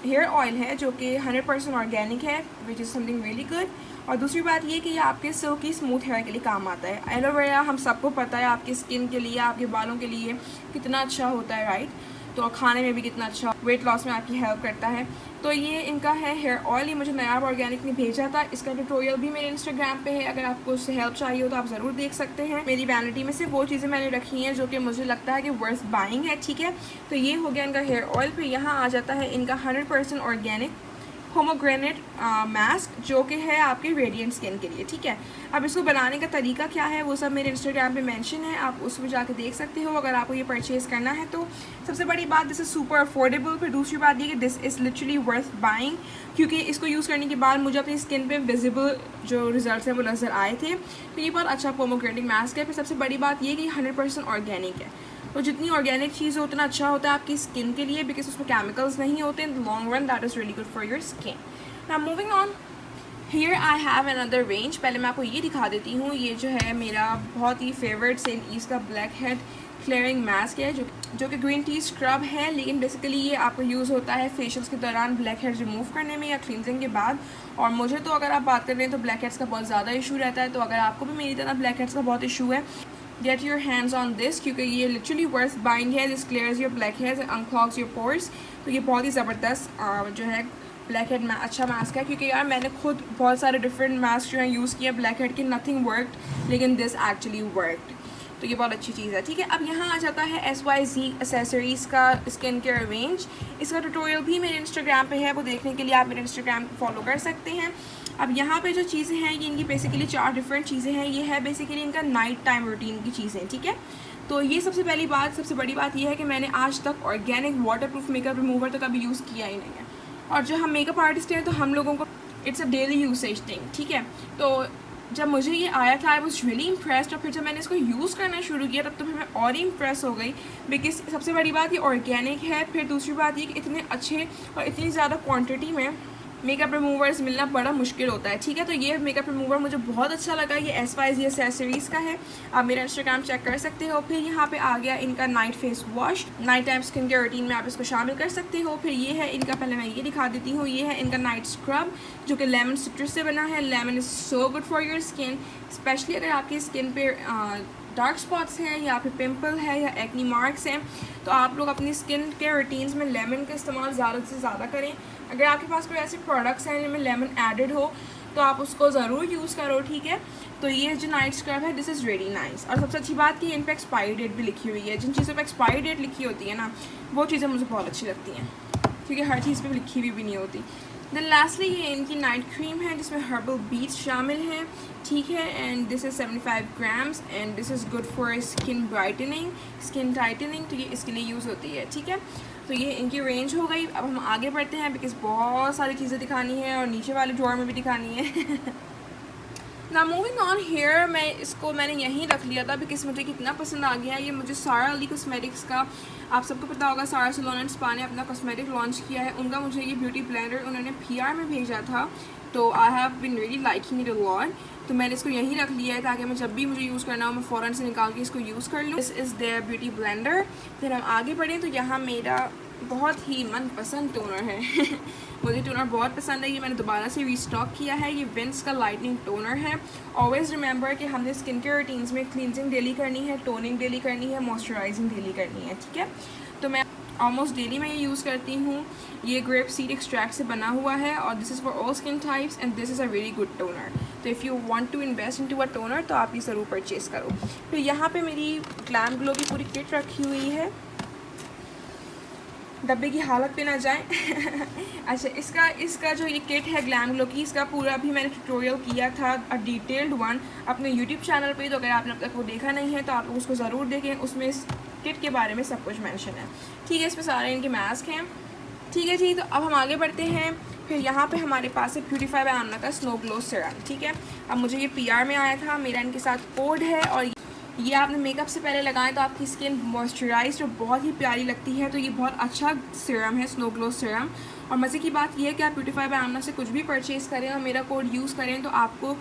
A: हेयर ऑयल है जो कि 100% ऑर्गेनिक है, which is something really good. और दूसरी बात ये कि ये आपके सिल्की स्मूथ हेयर के लिए काम आता है। एलोवेरा हम सबको पता है आपकी स्किन के लिए, आपके बालों के लिए कितना अच्छा होता है, राइट। तो खाने में भी कितना अच्छा, वेट लॉस में आपकी हेल्प करता है। तो ये इनका है हेयर ऑयल, ये मुझे नायाब ऑर्गेनिक ने भेजा था। इसका ट्यूटोरियल भी मेरे इंस्टाग्राम पे है, अगर आपको उससे हेल्प चाहिए हो तो आप ज़रूर देख सकते हैं। मेरी वैनिटी में से वो चीज़ें मैंने रखी हैं जो कि मुझे लगता है कि वर्थ बाइंग है, ठीक है। तो ये हो गया इनका हेयर ऑयल। फिर यहाँ आ जाता है इनका 100% ऑर्गेनिक पोमोग्रेनेट मास्क जो कि है आपके रेडिएंट स्किन के लिए, ठीक है। अब इसको बनाने का तरीका क्या है वो सब मेरे इंस्टाग्राम पे मेंशन है, आप उसमें जाके देख सकते हो अगर आपको ये परचेज़ करना है तो। सबसे बड़ी बात, दिस इज़ सुपर अफोर्डेबल। फिर दूसरी बात ये कि this is literally worth buying, क्योंकि इसको यूज़ करने के बाद मुझे अपनी स्किन पे विजिबल जो रिजल्ट हैं वो नज़र आए थे। तो ये बहुत अच्छा पोमोग्रेनेट मास्क है। फिर सबसे बड़ी बात ये कि 100% ऑर्गेनिक है। तो जितनी ऑर्गेनिक चीज़ हो उतना अच्छा होता है आपकी स्किन के लिए, बिकॉज उसमें केमिकल्स नहीं होते। In the long run that is really good for your skin. Now moving on, here I have another range. पहले मैं आपको ये दिखा देती हूँ, ये जो है मेरा बहुत ही फेवरेट सेंट ईस्ट का ब्लैक हेड क्लियरिंग मास्क है जो कि ग्रीन टी स्क्रब है, लेकिन बेसिकली ये आपको यूज़ होता है फेशियल्स के दौरान ब्लैक हेड्स रिमूव करने में या क्लींजिंग के बाद। और मुझे तो अगर आप बात कर रहे हैं तो ब्लैक हेड्स का बहुत ज़्यादा इशू रहता है, तो अगर आपको भी मेरी तरह ब्लैक हेड्स का बहुत इशू है, get your hands on this, क्योंकि ये लिटरली वर्थ बाइंग है। This clears your black heads and unclogs your pores. तो ये बहुत ही ज़बरदस्त जो है ब्लैक हेड अच्छा मास्क है, क्योंकि यार मैंने खुद बहुत सारे डिफरेंट मास्क जो हैं यूज़ किए ब्लैक हेड के, नथिंग वर्कड, लेकिन दिस एक्चुअली वर्कड। तो ये बहुत अच्छी चीज़ है, ठीक है। अब यहाँ आ जाता है SYZ एक्सेसरीज़ का स्किन केयर रेंज। इसका ट्यूटोरियल भी मेरे इंस्टाग्राम पे है, वो देखने के लिए आप मेरे इंस्टाग्राम को फॉलो कर सकते हैं। अब यहाँ पे जो चीज़ें हैं ये इनकी बेसिकली 4 डिफरेंट चीज़ें हैं। ये है बेसिकली इनका नाइट टाइम रूटीन की चीज़ें, ठीक है। तो ये सबसे पहली बात, सबसे बड़ी बात ये है कि मैंने आज तक ऑर्गेनिक वाटरप्रूफ मेकअप रिमूवर तो कभी यूज़ किया ही नहीं है। और जो हम मेकअप आर्टिस्ट हैं तो हम लोगों को it's a daily usage thing, ठीक है। तो जब मुझे ये आया था आई वॉज रियली इम्प्रेस्ड, और फिर जब मैंने इसको यूज़ करना शुरू किया तब तो फिर मैं और ही इम्प्रेस हो गई, बिकॉज सबसे बड़ी बात ये ऑर्गेनिक है। फिर दूसरी बात ये कि इतने अच्छे और इतनी ज़्यादा क्वांटिटी में मेकअप रिमूवर्स मिलना बड़ा मुश्किल होता है, ठीक है। तो ये मेकअप रिमूवर मुझे बहुत अच्छा लगा। ये SYZ एक्सेसरीज़ का है, आप मेरा इंस्टाग्राम चेक कर सकते हो। फिर यहाँ पे आ गया इनका night face wash, night time skin care routine में आप इसको शामिल कर सकते हो। फिर ये है इनका, पहले मैं ये दिखा देती हूँ, ये है इनका नाइट स्क्रब जो कि लेमन सिट्रस से बना है। Lemon is so good for your skin, specially अगर आपकी स्किन पे डार्क स्पॉट्स हैं या फिर पिंपल है या एक्नी मार्क्स हैं, तो आप लोग अपनी स्किन के रूटीन्स में लेमन का इस्तेमाल ज़्यादा से ज़्यादा करें। अगर आपके पास कोई ऐसे प्रोडक्ट्स हैं जिनमें लेमन एडेड हो तो आप उसको ज़रूर यूज़ करो, ठीक है। तो ये जो नाइट स्क्रब है दिस इज़ वेरी नाइस। और सबसे अच्छी बात कि इन पर एक्सपायरी डेट भी लिखी हुई है। जिन चीज़ों पर एक्सपायरी डेट लिखी होती है ना, वो चीज़ें मुझे बहुत अच्छी लगती हैं, क्योंकि हर चीज़ पर लिखी हुई भी नहीं होती। देन लास्टली ये इनकी नाइट क्रीम है जिसमें हर्बल बीट्स शामिल हैं, ठीक है। And this is 75 grams and this is good for skin brightening, skin tightening, तो ये इसके लिए यूज़ होती है, ठीक है। तो ये इनकी रेंज हो गई। अब हम आगे बढ़ते हैं, बिकॉज बहुत सारी चीज़ें दिखानी है और नीचे वाले ड्रॉअर में भी दिखानी है। ना मूविंग ऑन हेयर, मैंने यहीं रख लिया था बिकॉज मुझे कितना पसंद आ गया है। ये मुझे सारा अली कॉस्मेटिक्स का, आप सबको पता होगा सारा सलोन एंड स्पा ने अपना कॉस्मेटिक लॉन्च किया है, उनका मुझे ये ब्यूटी ब्लेंडर उन्होंने PR में भेजा था। तो I have been really liking it a lot, तो मैंने इसको यहीं रख लिया है ताकि मैं जब भी मुझे यूज़ करना हो मैं फ़ौरन से निकाल के इसको यूज़ कर लूँ। This is there beauty blender. फिर हम आगे बढ़ें तो यहाँ मेरा बहुत ही मनपसंद टोनर है। मुझे टोनर बहुत पसंद है, ये मैंने दोबारा से रीस्टॉक किया है। ये विंस का लाइटनिंग टोनर है। ऑलवेज़ रिमेंबर कि हमने स्किन केयर रूटीन्स में क्लींजिंग डेली करनी है, टोनिंग डेली करनी है, मॉइस्चराइजिंग डेली करनी है, ठीक है। तो मैं ऑलमोस्ट डेली मैं ये यूज़ करती हूँ। ये ग्रेप सीड एक्सट्रैक्ट से बना हुआ है और this is for all skin types and this is a very good toner. तो if you want to invest into a toner तो आप ये ज़रूर परचेज़ करो। फिर यहाँ पे मेरी ग्लैम ग्लो की पूरी किट रखी हुई है, डब्बे की हालत पे ना जाए। अच्छा, इसका जो ये किट है ग्लैम ग्लो की, इसका पूरा भी मैंने ट्यूटोरियल किया था अ डिटेल्ड वन अपने यूट्यूब चैनल पे। तो अगर आपने अब तक वो देखा नहीं है तो आप उसको ज़रूर देखें, उसमें इस किट के बारे में सब कुछ मेंशन है, ठीक है। इसमें सारे इनके मास्क हैं ठीक है जी। तो अब हम आगे बढ़ते हैं। फिर यहाँ पे हमारे पास है ब्यूटीफाई बाय आमना का स्नो ग्लो सीरम। ठीक है, अब मुझे ये PR में आया था, मेरा इनके साथ कोड है, और ये आपने मेकअप से पहले लगाएं तो आपकी स्किन मॉइस्चराइज्ड और बहुत ही प्यारी लगती है। तो ये बहुत अच्छा सीरम है, स्नो ग्लो सीरम। और मज़े की बात यह है कि आप ब्यूटीफाई बाय आमना से कुछ भी परचेज़ करें और मेरा कोड यूज़ करें तो आपको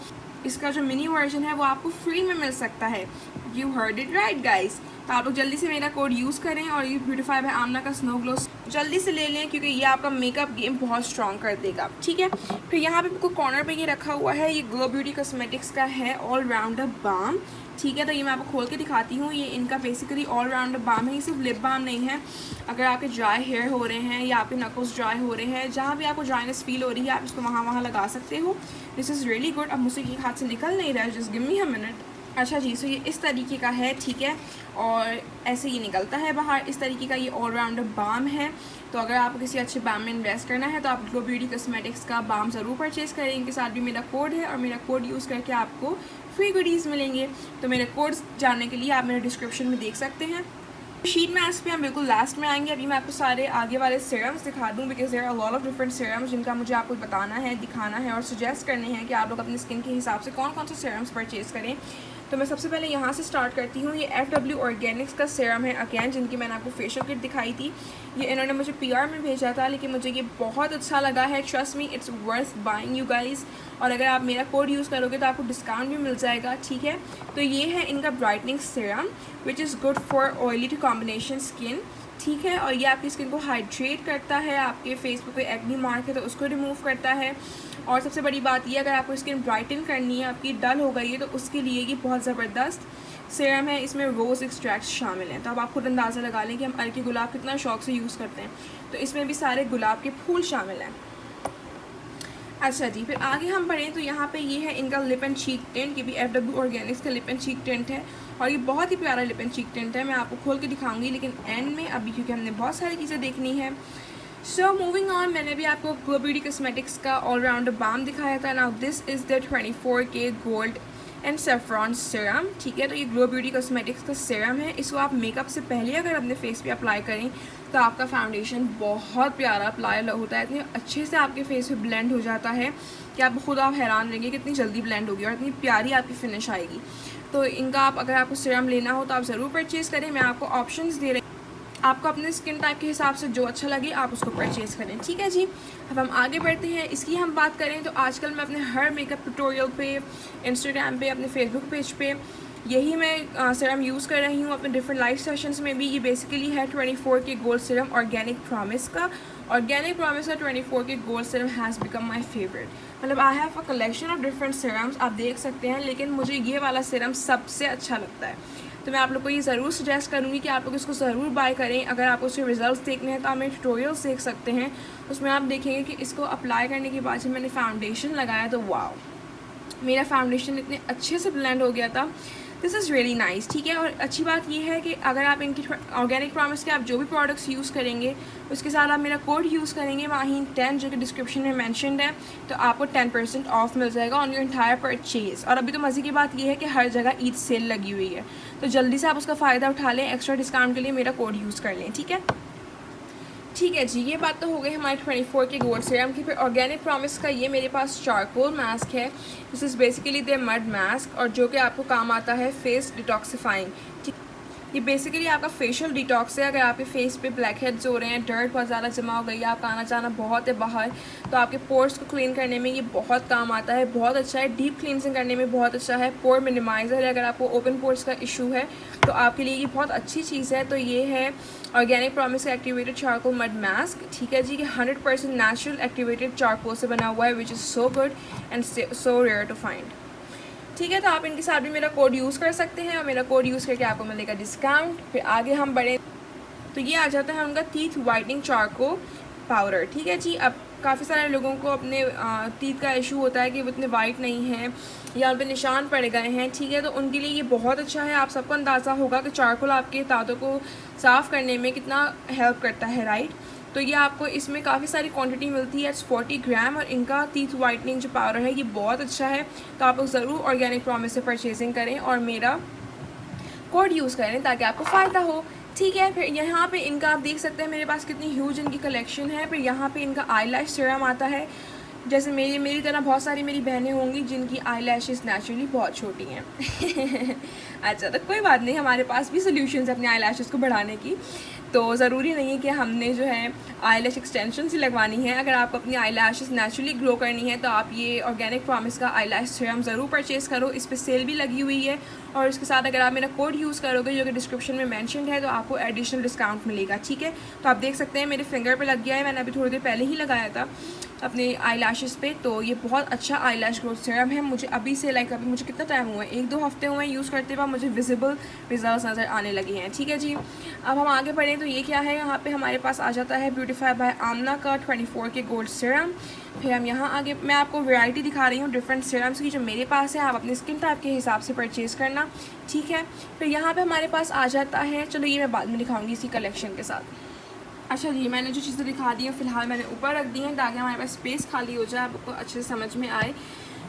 A: इसका जो मिनी वर्जन है वो आपको फ्री में मिल सकता है। You heard it right guys. तो आप लोग जल्दी से मेरा कोड यूज़ करें और ये ब्यूटीफाई बाय आमना का स्नो ग्लो जल्दी से ले लें, क्योंकि ये आपका मेकअप गेम बहुत स्ट्रॉन्ग कर देगा। ठीक है, फिर यहाँ पे आपको कॉर्नर पे ये रखा हुआ है, ये ग्लो ब्यूटी कॉस्मेटिक्स का है ऑल राउंडर बाम। ठीक है, तो ये मैं आपको खोल के दिखाती हूँ। ये इनका बेसिकली ऑल राउंडर बाम है, ये सिर्फ लिप बाम नहीं है। अगर आपके ड्राई हेयर हो रहे हैं या आपके नकल्स ड्राई हो रहे हैं, जहाँ भी आपको ड्राइनेस फील हो रही है, आप इसको वहाँ लगा सकते हो। This is really good. अब मुझसे ये हाथ से निकल नहीं रहा है, just give me a minute. अच्छा जी, सो ये इस तरीके का है। ठीक है, और ऐसे ये निकलता है बाहर। इस तरीके का ये ऑल राउंडर बाम है। तो अगर आपको किसी अच्छे बाम में इन्वेस्ट करना है तो आप ग्लो ब्यूटी कॉस्मेटिक्स का बाम ज़रूर परचेज़ करें। इनके साथ भी मेरा कोड है और मेरा कोड यूज़ करके आपको फ्री गुडीज़ मिलेंगे। तो मेरे कोड्स जानने के लिए आप मेरे डिस्क्रिप्शन में देख सकते हैं। शीट मास्क पे हम बिल्कुल लास्ट में आएंगे। अभी मैं आपको सारे आगे वाले सीरम्स दिखा दूँ, because there are lot of different serums जिनका मुझे आपको बताना है, दिखाना है और सजेस्ट करने हैं कि आप लोग अपनी स्किन के हिसाब से कौन कौन से सीरम्स परचेज़ करें। तो मैं सबसे पहले यहाँ से स्टार्ट करती हूँ। ये FW ऑर्गेनिक्स का सीरम है अगेन, जिनकी मैंने आपको फेशियल किट दिखाई थी। ये इन्होंने मुझे PR में भेजा था, लेकिन मुझे ये बहुत अच्छा लगा है। Trust me, it's worth buying you guys. और अगर आप मेरा कोड यूज़ करोगे तो आपको डिस्काउंट भी मिल जाएगा। ठीक है, तो ये है इनका brightening serum which is good for oily to combination skin. ठीक है, और ये आपकी स्किन को हाइड्रेट करता है, आपके फेस पे कोई एक्नी मार्क है तो उसको रिमूव करता है। और सबसे बड़ी बात ये, अगर आपको स्किन ब्राइटन करनी है, आपकी डल हो गई है, तो उसके लिए ये बहुत ज़बरदस्त सीरम है। इसमें रोज़ एक्सट्रैक्ट्स शामिल हैं। तो अब आप खुद अंदाज़ा लगा लें कि हम अर्की गुलाब कितना शौक से यूज़ करते हैं। तो इसमें भी सारे गुलाब के फूल शामिल हैं। अच्छा जी, फिर आगे हम बढ़ें तो यहाँ पे ये है इनका लिप एंड चीक टिंट। ये भी FW ऑर्गेनिक्स का लिप एंड चीक टिंट है और ये बहुत ही प्यारा लिप एंड चीक टिंट है। मैं आपको खोल के दिखाऊंगी लेकिन एंड में, अभी क्योंकि हमने बहुत सारी चीज़ें देखनी है। सो मूविंग ऑन, मैंने भी आपको ग्लो ब्यूटी कॉस्मेटिक्स का ऑलराउंडर बाम दिखाया था। Now this is the 24K gold and saffron serum. ठीक है, तो ये ग्लो ब्यूटी कॉस्मेटिक्स का सीरम है। इसको आप मेकअप से पहले अगर अपने फेस पे अप्लाई करें तो आपका फाउंडेशन बहुत प्यारा अप्लाई होता है, इतने अच्छे से आपके फेस पे ब्लेंड हो जाता है कि आप खुद आप हैरान रहेंगे कितनी जल्दी ब्लेंड होगी और इतनी प्यारी आपकी फिनिश आएगी। तो इनका आप अगर आपको सीरम लेना हो तो आप ज़रूर परचेज़ करें। मैं आपको ऑप्शंस दे रही हूँ, आपको अपने स्किन टाइप के हिसाब से जो अच्छा लगे आप उसको परचेज़ करें। ठीक है जी, अब हम आगे बढ़ते हैं। इसकी हम बात करें तो आजकल मैं अपने हर मेकअप ट्यूटोरियल पे, इंस्टाग्राम पे, अपने फेसबुक पेज पे यही मैं सीरम यूज़ कर रही हूँ। अपने डिफरेंट लाइव सेशंस में भी ये बेसिकली है 24K gold serum organic promise का। ऑर्गेनिक प्रॉमिस का 24K gold serum has become my favourite. मतलब I have a collection of different serums, आप देख सकते हैं, लेकिन मुझे ये वाला सीरम सबसे अच्छा लगता है। तो मैं आप लोग को ये ज़रूर सजेस्ट करूँगी कि आप लोग इसको ज़रूर बाय करें। अगर आपको उसके रिजल्ट्स देखने हैं तो आप मेरे ट्यूटोरियल्स देख सकते हैं, उसमें आप देखेंगे कि इसको अप्लाई करने के बाद जब मैंने फाउंडेशन लगाया तो वाओ, मेरा फाउंडेशन इतने अच्छे से ब्लेंड हो गया था। This is really nice. ठीक है, और अच्छी बात यह है कि अगर आप इनकी ऑर्गेनिक प्रॉमिस के आप जो भी प्रोडक्ट्स यूज़ करेंगे उसके साथ आप मेरा कोड यूज़ करेंगे माहीन10 जो कि डिस्क्रिप्शन में मेंशन्ड है, तो आपको 10% ऑफ मिल जाएगा ऑन योर एंटायर परचेज़। और अभी तो मज़े की बात यह है कि हर जगह ईद सेल लगी हुई है, तो जल्दी से आप उसका फ़ायदा उठा लें, एक्स्ट्रा डिस्काउंट के लिए मेरा कोड यूज़ कर लें। ठीक है जी, ये बात तो हो गई हमारे 24K गोल्ड सीरम की। फिर ऑर्गेनिक प्रॉमिस का ये मेरे पास चारकोल मास्क है। This is basically the mud mask, और जो कि आपको काम आता है फेस डिटॉक्सिफाइंग। ये बेसिकली आपका फेशियल डिटॉक्स है। अगर आपके फेस पे ब्लैक हेड्स हो रहे हैं, डर्ट बहुत ज़्यादा जमा हो गई है, आपका आना जाना बहुत है बाहर, तो आपके पोर्स को क्लीन करने में ये बहुत काम आता है। बहुत अच्छा है, डीप क्लींजिंग करने में बहुत अच्छा है। पोर मिनिमाइज़र है, अगर आपको ओपन पोर्स का इशू है तो आपके लिए ये बहुत अच्छी चीज़ है। तो ये है ऑर्गेनिक प्रॉमिस का एक्टिवेटेड चारकोल मड मास्क। ठीक है जी, कि 100% नेचुरल एक्टिवेटेड चारकोल से बना हुआ है, which is so good and so rare to find. ठीक है, तो आप इनके साथ भी मेरा कोड यूज़ कर सकते हैं और मेरा कोड यूज़ करके आपको मिलेगा डिस्काउंट। फिर आगे हम बढ़े तो ये आ जाता है उनका टीथ वाइटनिंग चारकोल पाउडर। ठीक है जी, अब काफ़ी सारे लोगों को अपने टीथ का इशू होता है कि वो इतने वाइट नहीं हैं या उन पर निशान पड़ गए हैं। ठीक है, तो उनके लिए ये बहुत अच्छा है। आप सबको अंदाज़ा होगा कि चारकोल आपके दांतों को साफ़ करने में कितना हेल्प करता है, राइट। तो ये आपको इसमें काफ़ी सारी क्वांटिटी मिलती है, 40 ग्राम, और इनका टीथ वाइटनिंग जो पाउडर है ये बहुत अच्छा है। तो आप लोग ज़रूर ऑर्गेनिक प्रॉमिस से परचेजिंग करें और मेरा कोड यूज़ करें ताकि आपको फ़ायदा हो। ठीक है। फिर यहाँ पे इनका आप देख सकते हैं मेरे पास कितनी ह्यूज इनकी कलेक्शन है। फिर यहाँ पे इनका आई लैश सीरम आता है। जैसे मेरी तरह बहुत सारी मेरी बहनें होंगी जिनकी आई लैशेज़ नेचुरली बहुत छोटी हैं अच्छा, तो कोई बात नहीं, हमारे पास भी सोल्यूशंस है अपने आई लैशेज़ को बढ़ाने की। तो ज़रूरी नहीं है कि हमने जो है आई लैश एक्सटेंशन ही लगवानी है। अगर आपको अपनी आई लैशेज़ नेचुरली ग्रो करनी है तो आप ये ऑर्गेनिक प्रॉमिस का आई लैश सीरम ज़रूर परचेज़ करो। इस पर सेल भी लगी हुई है और इसके साथ अगर आप मेरा कोड यूज़ करोगे जो कि डिस्क्रिप्शन में मेंशन्ड है तो आपको एडिशनल डिस्काउंट मिलेगा। ठीक है, तो आप देख सकते हैं मेरे फिंगर पे लग गया है, मैंने अभी थोड़ी देर पहले ही लगाया था अपने आई लैशेज़ पे। तो ये बहुत अच्छा आई लैश ग्रोथ सीरम है। मुझे अभी से अभी मुझे कितना टाइम हुआ है, 1-2 हफ्ते हुए हैं यूज़ करते हुए, मुझे विजिबल रिजल्ट्स नज़र आने लगे हैं। ठीक है जी, अब हम आगे बढ़ें तो ये क्या है, यहाँ पे हमारे पास आ जाता है ब्यूटीफाई बाय आमना का 24 के गोल्ड सीरम। फिर हम यहाँ आगे मैं आपको वैरायटी दिखा रही हूँ डिफरेंट सीरम्स की जो मेरे पास है, आप अपने स्किन टाइप के हिसाब से परचेज़ करना। ठीक है, फिर यहाँ पे हमारे पास आ जाता है, चलो ये मैं बाद में दिखाऊंगी इसी कलेक्शन के साथ। अच्छा जी, मैंने जो चीज़ें दिखा दी हैं फ़िलहाल मैंने ऊपर रख दी हैं ताकि हमारे पास स्पेस खाली हो जाए, आपको अच्छे से समझ में आए।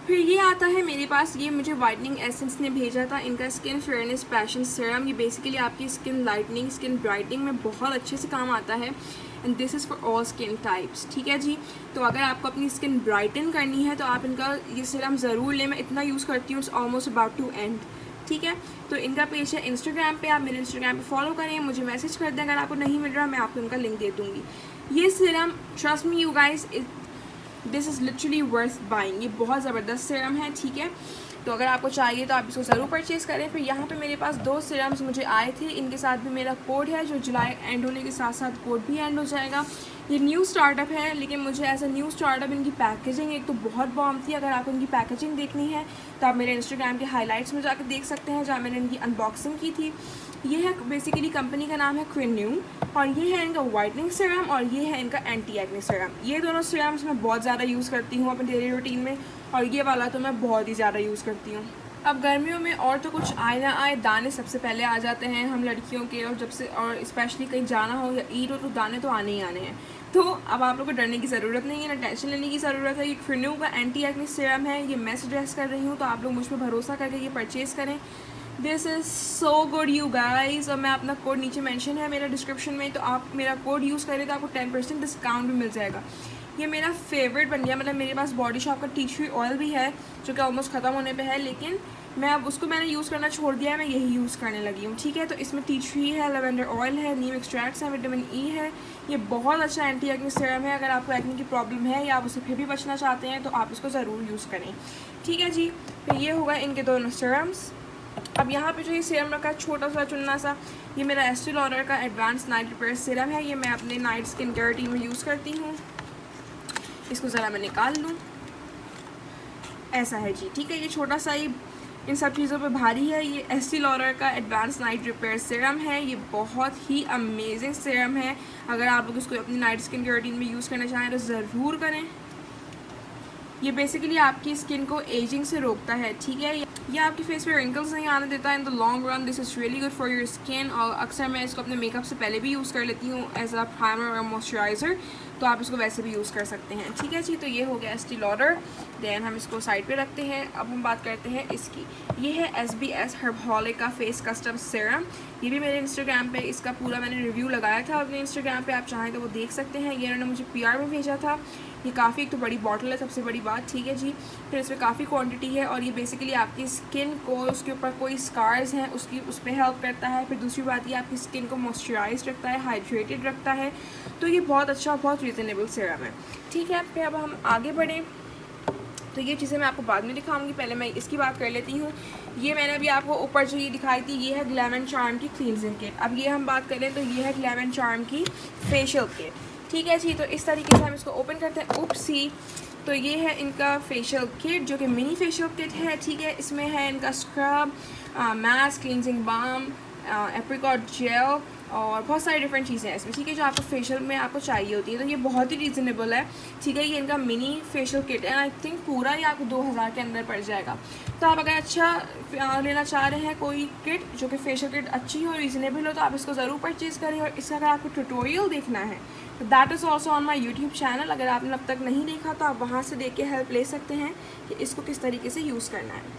A: फिर ये आता है मेरे पास, ये मुझे वाइटनिंग एसेंस ने भेजा था, इनका स्किन फेयरनेस पैशन सीरम। ये बेसिकली आपकी स्किन लाइटनिंग, स्किन ब्राइटनिंग में बहुत अच्छे से काम आता है and this is for all skin types. ठीक है जी, तो अगर आपको अपनी स्किन ब्राइटन करनी है तो आप इनका ये सीरम ज़रूर लें। मैं इतना यूज़ करती हूँ, it's almost about to end. ठीक है, तो इनका पेज है इंस्टाग्राम पे, आप मेरे इंस्टाग्राम पे फॉलो करें, मुझे मैसेज कर दें। अगर आपको नहीं मिल रहा मैं आपको उनका लिंक दे दूँगी। ये serum trust me you guys, this is literally worth buying. ये बहुत ज़बरदस्त सीरम है। ठीक है, तो अगर आपको चाहिए तो आप इसको ज़रूर परचेज़ करें। फिर यहाँ पे मेरे पास 2 सीरम्स मुझे आए थे, इनके साथ भी मेरा कोड है जो जुलाई एंड होने के साथ साथ कोड भी एंड हो जाएगा। ये न्यू स्टार्टअप है लेकिन मुझे एज अ न्यू स्टार्टअप इनकी पैकेजिंग एक तो बहुत बॉम्ब थी। अगर आपको इनकी पैकेजिंग देखनी है तो आप मेरे इंस्टाग्राम के हाईलाइट्स में जाकर देख सकते हैं जहाँ मैंने इनकी अनबॉक्सिंग की थी। ये है बेसिकली कंपनी का नाम है क्विन्यू और ये है इनका वाइटनिंग सीरम और ये है इनका एंटी एक्ने सीरम। ये दोनों सीरम्स मैं बहुत ज़्यादा यूज़ करती हूँ अपने डेली रूटीन में और ये वाला तो मैं बहुत ही ज़्यादा यूज़ करती हूँ। अब गर्मियों में और तो कुछ आए ना आए, दाने सबसे पहले आ जाते हैं हम लड़कियों के, और जब से और स्पेशली कहीं जाना हो या ईद हो तो दाने तो आने ही आने हैं। तो अब आप लोग को डरने की ज़रूरत नहीं है, ना टेंशन लेने की ज़रूरत है। ये क्विन्यू का एंटी एक्ने सीरम है, ये मैं सजेस्ट कर रही हूँ, तो आप लोग मुझ पर भरोसा करके ये परचेज़ करें। This is so good you guys. और मैं अपना कोड नीचे मेंशन है मेरा डिस्क्रिप्शन में, तो आप मेरा कोड यूज़ करें तो आपको 10% डिस्काउंट भी मिल जाएगा। ये मेरा फेवरेट बन गया, मतलब मेरे पास बॉडी शॉप का टी ट्री ऑयल भी है जो कि ऑलमोस्ट ख़त्म होने पे है, लेकिन मैं अब उसको मैंने यूज़ करना छोड़ दिया है, मैं यही यूज़ करने लगी हूँ। ठीक है, तो इसमें टी ट्री है, लेवेंडर ऑयल है, नीम एक्सट्रैक्ट्स है, विटामिन ई है। ये बहुत अच्छा एंटी एक्ने सीरम है। अगर आपको एक्ने की प्रॉब्लम है या आप उससे फिर भी बचना चाहते हैं तो आप इसको ज़रूर यूज़ करें। ठीक है जी, तो ये होगा इनके दोनों सीरम्स। अब यहाँ पे जो ये सीरम रखा है छोटा सा चुन्ना सा, ये मेरा एस्टे लॉडर का एडवांस नाइट रिपेयर सीरम है। ये मैं अपने नाइट स्किन केयर रूटीन में यूज़ करती हूँ। इसको ज़रा मैं निकाल लूँ, ऐसा है जी। ठीक है, ये छोटा सा ही इन सब चीज़ों पे भारी है। ये एस्टे लॉडर का एडवांस नाइट रिपेयर सीरम है। ये बहुत ही अमेजिंग सीरम है। अगर आप लोग इसको अपनी नाइट स्किन केयर रूटीन में यूज़ करना चाहें तो ज़रूर करें। ये बेसिकली आपकी स्किन को एजिंग से रोकता है। ठीक है, ये आपके फेस पे रिंकल्स नहीं आने देता है in the long run. This is really good for your skin. और अक्सर मैं इसको अपने मेकअप से पहले भी यूज़ कर लेती हूँ एज अ प्राइमर और मॉइस्चराइज़र, तो आप इसको वैसे भी यूज़ कर सकते हैं। ठीक है जी, तो ये हो गया एस्टे लॉडर। देन हम इसको साइड पे रखते हैं। अब हम बात करते हैं इसकी। ये है SBS हर्बहॉलिक का फेस कस्टम सीरम। ये भी मेरे इंस्टाग्राम पे इसका पूरा मैंने रिव्यू लगाया था अपने इंस्टाग्राम पे, आप चाहें तो वो देख सकते हैं। ये उन्होंने मुझे PR में भेजा था। ये काफ़ी एक तो बड़ी बॉटल है, सबसे बड़ी बात। ठीक है जी, फिर इसमें काफ़ी क्वांटिटी है और ये बेसिकली आपकी स्किन को, उसके ऊपर कोई स्कार्स हैं उस पर हेल्प करता है। फिर दूसरी बात ये आपकी स्किन को मॉइस्चराइज रखता है, हाइड्रेटेड रखता है। तो ये बहुत अच्छा, बहुत रीज़नेबल सीरम है। ठीक है, फिर अब हम आगे बढ़ें तो ये चीज़ें मैं आपको बाद में दिखाऊंगी, पहले मैं इसकी बात कर लेती हूँ। ये मैंने अभी आपको ऊपर जो ये दिखाई थी, ये है ग्लैम एंड चार्म की क्लींजिंग किट। अब ये हम बात करें तो ये है ग्लैम एंड चार्म की फेशियल किट। ठीक है जी, तो इस तरीके से हम इसको ओपन करते हैं। उपसी, तो ये है इनका फेशियल किट जो कि मिनी फेशियल किट है। ठीक है, इसमें है इनका scrub, mask, cleansing balm, apricot gel और बहुत सारी डिफरेंट चीज़ें हैं इसमें। ठीक है, जो आपको फेशियल में आपको चाहिए होती है, तो ये बहुत ही रीज़नेबल है। ठीक है, ये इनका मिनी फेशियल किट है। आई थिंक पूरा ही आपको 2000 के अंदर पड़ जाएगा। तो आप अगर अच्छा लेना चाह रहे हैं कोई किट जो कि फेशियल किट अच्छी हो, रीज़नेबल हो, तो आप इसको ज़रूर परचेज़ करें। और इसका अगर आपको ट्यूटोरियल देखना है तो that is also on my YouTube channel. अगर आपने अब तक नहीं देखा तो आप वहाँ से देख के हेल्प ले सकते हैं कि इसको किस तरीके से यूज़ करना है।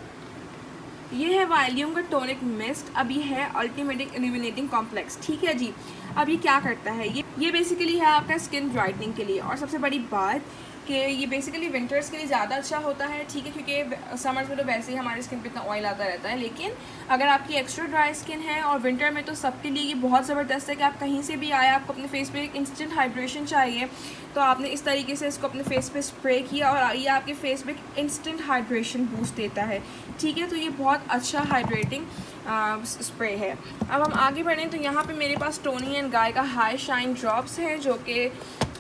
A: ये है वॉल्यूम का टोनिक मिस्ट। अब ये है अल्टीमेटिक इल्यूमिनेटिंग कॉम्प्लेक्स। ठीक है जी, अब ये क्या करता है, ये बेसिकली है आपका स्किन ब्राइटनिंग के लिए। और सबसे बड़ी बात कि ये बेसिकली विंटर्स के लिए ज़्यादा अच्छा होता है, ठीक है, क्योंकि समर्स में तो वैसे ही हमारी स्किन पे इतना ऑयल आता रहता है। लेकिन अगर आपकी एक्स्ट्रा ड्राई स्किन है और विंटर में, तो सबके लिए ये बहुत ज़बरदस्त है कि आप कहीं से भी आए, आपको अपने फेस पे एक इंस्टेंट हाइड्रेशन चाहिए, तो आपने इस तरीके से इसको अपने फेस पे स्प्रे किया और ये आपके फेस पे एक इंस्टेंट हाइड्रेशन बूस्ट देता है। ठीक है, तो ये बहुत अच्छा हाइड्रेटिंग स्प्रे है। अब हम आगे बढ़ें तो यहाँ पे मेरे पास टोनी एंड गाय का हाई शाइन ड्रॉप्स है, जो कि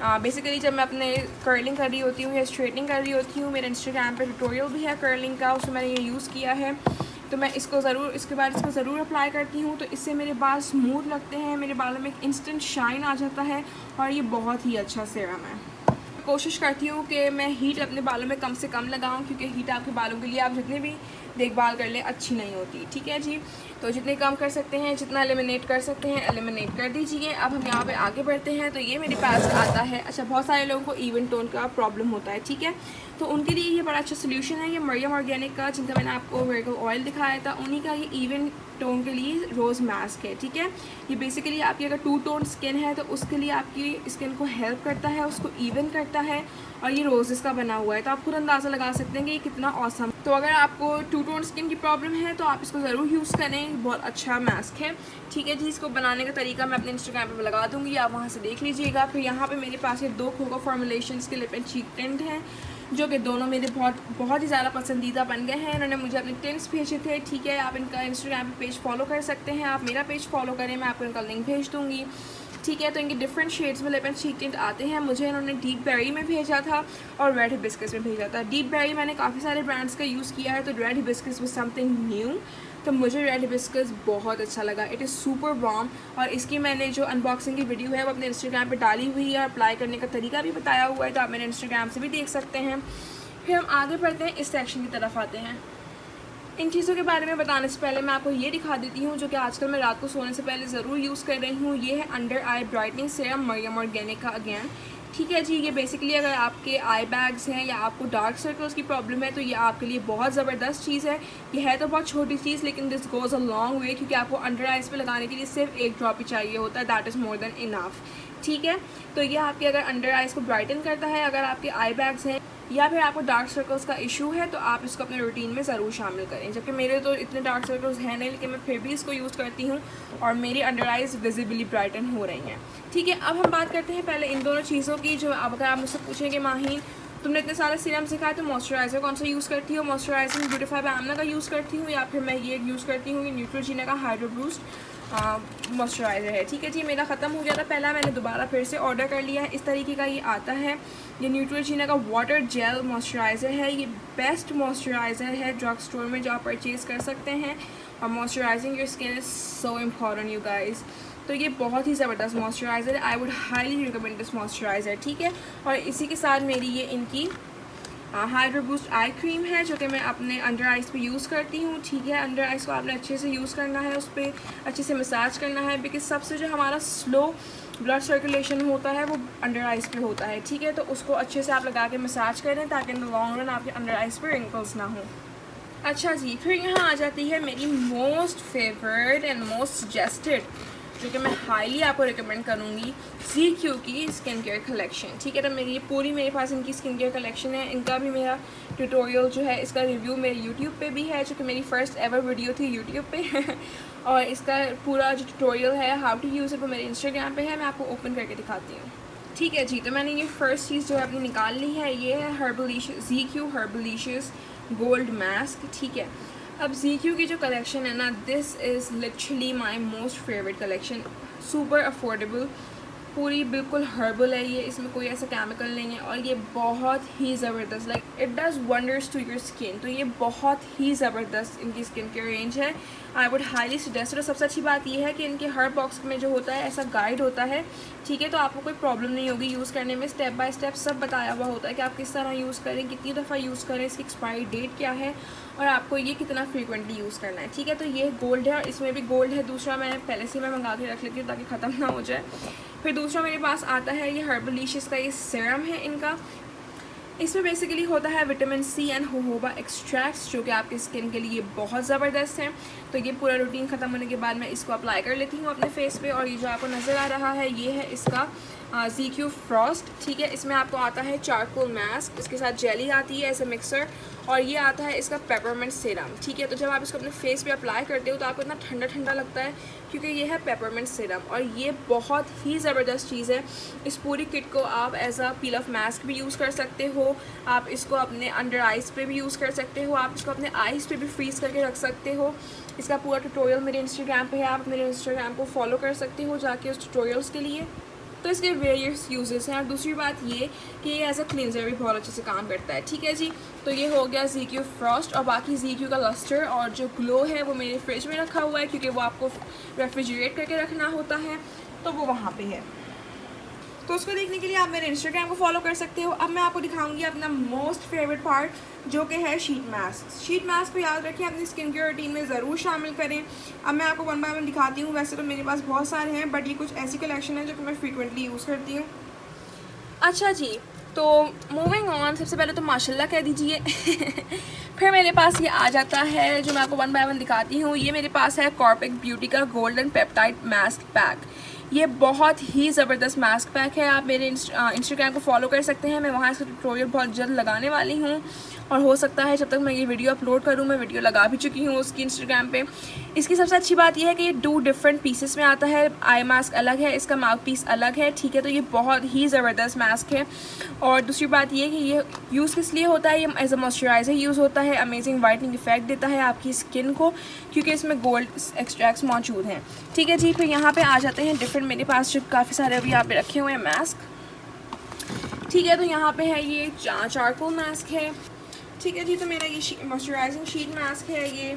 A: बेसिकली जब मैं अपने कर्लिंग कर रही होती हूँ या स्ट्रेटनिंग कर रही होती हूँ, मेरे इंस्टाग्राम पे ट्यूटोरियल भी है कर्लिंग का, उसमें मैंने ये यूज़ किया है। तो मैं इसको ज़रूर अप्लाई करती हूँ, तो इससे मेरे बाल स्मूथ लगते हैं, मेरे बालों में एक इंस्टेंट शाइन आ जाता है और ये बहुत ही अच्छा सीरम है। कोशिश करती हूँ कि मैं हीट अपने बालों में कम से कम लगाऊँ, क्योंकि हीट आपके बालों के लिए आप जितने भी देखभाल कर लें अच्छी नहीं होती। ठीक है जी, तो जितने कम कर सकते हैं, जितना एलिमिनेट कर सकते हैं एलिमिनेट कर दीजिए। अब हम यहाँ पे आगे बढ़ते हैं। तो ये मेरे पास आता है, अच्छा बहुत सारे लोगों को इवन टोन का प्रॉब्लम होता है, ठीक है, तो उनके लिए ये बड़ा अच्छा सोल्यूशन है। ये मरियम ऑर्गेनिक का, जिनका मैंने आपको मेरेकल ऑयल दिखाया था, उन्हीं का ये इवन टोन के लिए रोज़ मास्क है। ठीक है, ये बेसिकली आपकी अगर टू टोन स्किन है तो उसके लिए आपकी स्किन को हेल्प करता है, उसको इवन करता है, और ये रोजेस का बना हुआ है, तो आप खुद अंदाज़ा लगा सकते हैं कि ये कितना ऑसम। तो अगर आपको टू टोन स्किन की प्रॉब्लम है तो आप इसको ज़रूर यूज़ करें, बहुत अच्छा मास्क है। ठीक है जी, इसको बनाने का तरीका मैं अपने इंस्टाग्राम पे लगा दूँगी, आप वहाँ से देख लीजिएगा। फिर यहाँ पे मेरे पास ये 2 कोको फॉर्मुलेशंस के लिप एंड चीक टिंट हैं, जो कि दोनों मेरे बहुत ही ज़्यादा पसंदीदा बन गए हैं। इन्होंने मुझे अपने टिंट्स भेजे थे। ठीक है, आप इनका इंस्टाग्राम पे पेज फॉलो कर सकते हैं, आप मेरा पेज फॉलो करें, मैं आपको इनका लिंक भेज दूँगी। ठीक है, तो इनके डिफरेंट शेड्स में लिप एंड चीक टिंट आते हैं। मुझे इन्होंने डीप बेरी में भेजा था और रेड हिबिस्कस में भेजा था। डीप बेरी मैंने काफ़ी सारे ब्रांड्स का यूज़ किया है, तो red hibiscus was something new, तो मुझे रेड हिबिस्कस बहुत अच्छा लगा। इट इज़ सुपर वार्म, और इसकी मैंने जो अनबॉक्सिंग की वीडियो है वो अपने इंस्टाग्राम पे डाली हुई है, अप्लाई करने का तरीका भी बताया हुआ है, तो आप मेरे इंस्टाग्राम से भी देख सकते हैं। फिर हम आगे बढ़ते हैं, इस सेक्शन की तरफ आते हैं। इन चीज़ों के बारे में बताने से पहले मैं आपको ये दिखा देती हूँ, जो कि आजकल मैं रात को सोने से पहले ज़रूर यूज़ कर रही हूँ। ये है अंडर आई ब्राइटनिंग सीरम मरियम ऑर्गेनिक का अगेन। ठीक है जी, ये बेसिकली अगर आपके आई बैग्स हैं या आपको डार्क सर्कल्स की प्रॉब्लम है तो ये आपके लिए बहुत ज़बरदस्त चीज़ है। ये है तो बहुत छोटी चीज़, लेकिन this goes a long way, क्योंकि आपको अंडर आइज़ पे लगाने के लिए सिर्फ 1 ड्रॉप ही चाहिए होता है, that is more than enough. ठीक है, तो ये आपके अगर अंडर आइज़ को ब्राइटन करता है, अगर आपके आई बैग्स हैं या फिर आपको डार्क सर्कल्स का इशू है, तो आप इसको अपने रूटीन में ज़रूर शामिल करें। जबकि मेरे तो इतने डार्क सर्कल्स हैं नहीं, लेकिन मैं फिर भी इसको यूज़ करती हूँ और मेरी अंडर आइज़ विजिबली ब्राइटन हो रही हैं। ठीक है, अब हम बात करते हैं पहले इन दोनों चीज़ों की। जो अब अगर आप मुझसे पूछें कि माहीन तुमने इतने सारे सीरम सिखाए, तो मॉइस्चराइज़र कौन सा यूज़ करती हो? मॉइस्चराइज़र में ब्यूटीफाई बाय आमना का यूज़ करती हूँ, या फिर मैं ये यूज़ करती हूँ, न्यूट्रोजीना का हाइड्रो बूस्ट मॉइस्चराइज़र है। ठीक है जी, मेरा ख़त्म हो गया था पहला, मैंने दोबारा फिर से ऑर्डर कर लिया है। इस तरीके का ये आता है। ये न्यूट्रोजीना का वाटर जेल मॉइस्चराइज़र है। ये बेस्ट मॉइस्चराइज़र है ड्रग स्टोर में जो आप परचेज़ कर सकते हैं, और moisturising your skin is so important you guys. तो ये बहुत ही ज़बरदस्त मॉइस्चराइज़र है, I would highly recommend this moisturiser. ठीक है, और इसी के साथ मेरी ये इनकी हाइड्रो बूस्ट आई क्रीम है, जो कि मैं अपने अंडर आइज़ पे यूज़ करती हूँ। ठीक है, अंडर आइज़ को आपने अच्छे से यूज़ करना है, उस पर अच्छे से मसाज करना है, बिकॉज सबसे जो हमारा स्लो ब्लड सर्कुलेशन होता है वो अंडर आइज़ पे होता है। ठीक है, तो उसको अच्छे से आप लगा के मसाज करें, ताकि इन द लॉन्ग रन आपके अंडर आइज़ पे रिंकल्स ना हो। अच्छा जी, फिर यहाँ आ जाती है मेरी most favourite and most suggested, जो कि मैं हाईली आपको रिकमेंड करूँगी, ZQ की स्किन केयर कलेक्शन। ठीक है, तो मेरे पास इनकी स्किन केयर कलेक्शन है। इनका भी मेरा ट्यूटोरियल जो है, इसका रिव्यू मेरे यूट्यूब पे भी है, जो कि मेरी फ़र्स्ट एवर वीडियो थी यूट्यूब पे और इसका पूरा जो ट्यूटोरियल है हाउ टू यूज़ इट वो मेरे इंस्टाग्राम पे है, मैं आपको ओपन करके दिखाती हूँ। ठीक है जी, तो मैंने ये फ़र्स्ट चीज़ जो है अपनी निकाल ली है, ये है हर्बलिशियस ZQ हर्बलिशियस गोल्ड मास्क। ठीक है, अब ZQ की जो कलेक्शन है ना, this is literally my most favourite collection. Super affordable, पूरी बिल्कुल हर्बल है ये, इसमें कोई ऐसा केमिकल नहीं है, और ये बहुत ही ज़बरदस्त, like it does wonders to your skin. तो ये बहुत ही ज़बरदस्त इनकी स्किन केयर रेंज है, आई वुड हाईली सजेस्ट। और सबसे अच्छी बात ये है कि इनके हर बॉक्स में जो होता है ऐसा गाइड होता है। ठीक है, तो आपको कोई प्रॉब्लम नहीं होगी यूज़ करने में, स्टेप बाय स्टेप सब बताया हुआ होता है कि आप किस तरह यूज़ करें, कितनी दफ़ा यूज़ करें, इसकी एक्सपायरी डेट क्या है, और आपको ये कितना फ्रीक्वेंटली यूज़ करना है। ठीक है, तो ये गोल्ड है और इसमें भी गोल्ड है। दूसरा मैं पहले से मैं मंगा के रख लेती हूँ ताकि ख़त्म ना हो जाए। फिर दूसरा मेरे पास आता है ये हर्बलिशियस का ये सीरम है इनका। इसमें बेसिकली होता है vitamin C and jojoba extracts, जो कि आपकी स्किन के लिए बहुत ज़बरदस्त हैं। तो ये पूरा रूटीन ख़त्म होने के बाद मैं इसको अप्लाई कर लेती हूँ अपने फेस पे। और ये जो आपको नज़र आ रहा है ये है इसका ZQ फ्रॉस्ट, ठीक है। इसमें आपको आता है चारकोल मास्क, इसके साथ जेली आती है एज ए मिक्सर, और ये आता है इसका पेपरमेंट सीरम, ठीक है। तो जब आप इसको अपने फेस पे अप्लाई करते हो तो आपको इतना ठंडा ठंडा लगता है क्योंकि ये है पेपरमेंट सीरम, और ये बहुत ही ज़बरदस्त चीज़ है। इस पूरी किट को आप as a peel off mask भी यूज़ कर सकते हो, आप इसको अपने अंडर आइज़ पे भी यूज़ कर सकते हो, आप इसको अपने आइज़ पे भी फ्रीज़ करके रख सकते हो। इसका पूरा ट्यूटोरियल मेरे इंस्टाग्राम पे है, आप मेरे इंस्टाग्राम को फॉलो कर सकते हो जाके उस ट्यूटोरियल्स के लिए। तो इसके वेरियस यूजेस हैं। और दूसरी बात ये कि ये एज अ क्लींजर भी बहुत अच्छे से काम करता है, ठीक है जी। तो ये हो गया ZQ फ्रॉस्ट, और बाकी ZQ का लस्टर और जो ग्लो है वो मेरे फ्रिज में रखा हुआ है क्योंकि वो आपको रेफ्रिजरेट करके रखना होता है, तो वो वहाँ पे है। तो उसको देखने के लिए आप मेरे इंस्टाग्राम को फॉलो कर सकते हो। अब मैं आपको दिखाऊंगी अपना मोस्ट फेवरेट पार्ट, जो कि है शीट मास्क। शीट मास्क को याद रखें, अपनी स्किन केयर रूटीन में ज़रूर शामिल करें। अब मैं आपको वन बाय वन दिखाती हूँ। वैसे तो मेरे पास बहुत सारे हैं, बट ये कुछ ऐसी कलेक्शन है जो कि मैं फ्रीक्वेंटली यूज़ करती हूँ। अच्छा जी, तो मूविंग ऑन, सबसे पहले तो माशाल्लाह कह दीजिए। फिर मेरे पास ये आ जाता है जो मैं आपको वन बाय वन दिखाती हूँ। ये मेरे पास है कॉर्पिक ब्यूटी का गोल्डन पेप्टाइड मास्क पैक। ये बहुत ही ज़बरदस्त मास्क पैक है। आप मेरे इंस्टाग्राम को फॉलो कर सकते हैं, मैं वहाँ इसका ट्यूटोरियल बहुत जल्द लगाने वाली हूँ, और हो सकता है जब तक मैं ये वीडियो अपलोड करूँ मैं वीडियो लगा भी चुकी हूँ उसकी इंस्टाग्राम पे। इसकी सबसे अच्छी बात यह है कि ये 2 डिफरेंट पीसेस में आता है। आई मास्क अलग है, इसका माउथ पीस अलग है, ठीक है। तो ये बहुत ही ज़बरदस्त मास्क है। और दूसरी बात ये है कि ये यूज़ किस लिए होता है, ये एज अ मॉइस्चराइज़र यूज़ होता है। अमेजिंग वाइटनिंग इफेक्ट देता है आपकी स्किन को क्योंकि इसमें गोल्ड एक्सट्रैक्ट्स मौजूद हैं, ठीक है जी। फिर यहाँ पर आ जाते हैं डिफरेंट, मेरे पास जो काफ़ी सारे अभी यहाँ पे रखे हुए हैं मास्क, ठीक है। तो यहाँ पे है ये चारकोल मास्क है, ठीक है जी। तो मेरा ये मॉइस्चराइजिंग शीट मास्क है, ये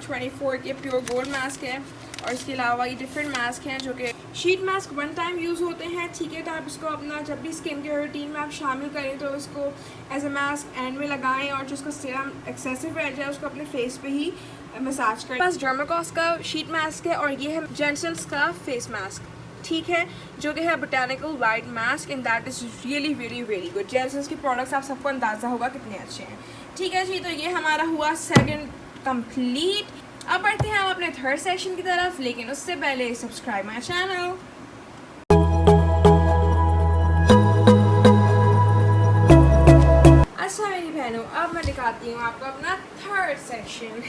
A: 24 के प्योर गोल्ड मास्क है। और इसके अलावा ये डिफरेंट मास्क हैं जो कि sheet mask one time use होते हैं, ठीक है। तो आप इसको अपना जब भी स्किन केयर रूटीन में आप शामिल करें तो इसको एज अ मास्क एंड में लगाएं, और जो उसका सीरम एक्सेसिव रह जाए उसको अपने फेस पे ही मसाज करें। बस डर्माकोस का शीट मास्क है, और ये है जेंसन्स का फेस मास्क, ठीक है, जो कि है botanical white mask, and that is really very very good. जेंसन्स के प्रोडक्ट्स आप सबको अंदाज़ा होगा कितने अच्छे हैं, ठीक है जी। तो ये हमारा हुआ सेकंड कंप्लीट। अब बढ़ते हैं हम अपने थर्ड सेक्शन की तरफ, लेकिन उससे पहले सब्सक्राइब माय चैनल। अच्छा मेरी बहनों, अब मैं दिखाती हूँ आपको अपना थर्ड सेक्शन।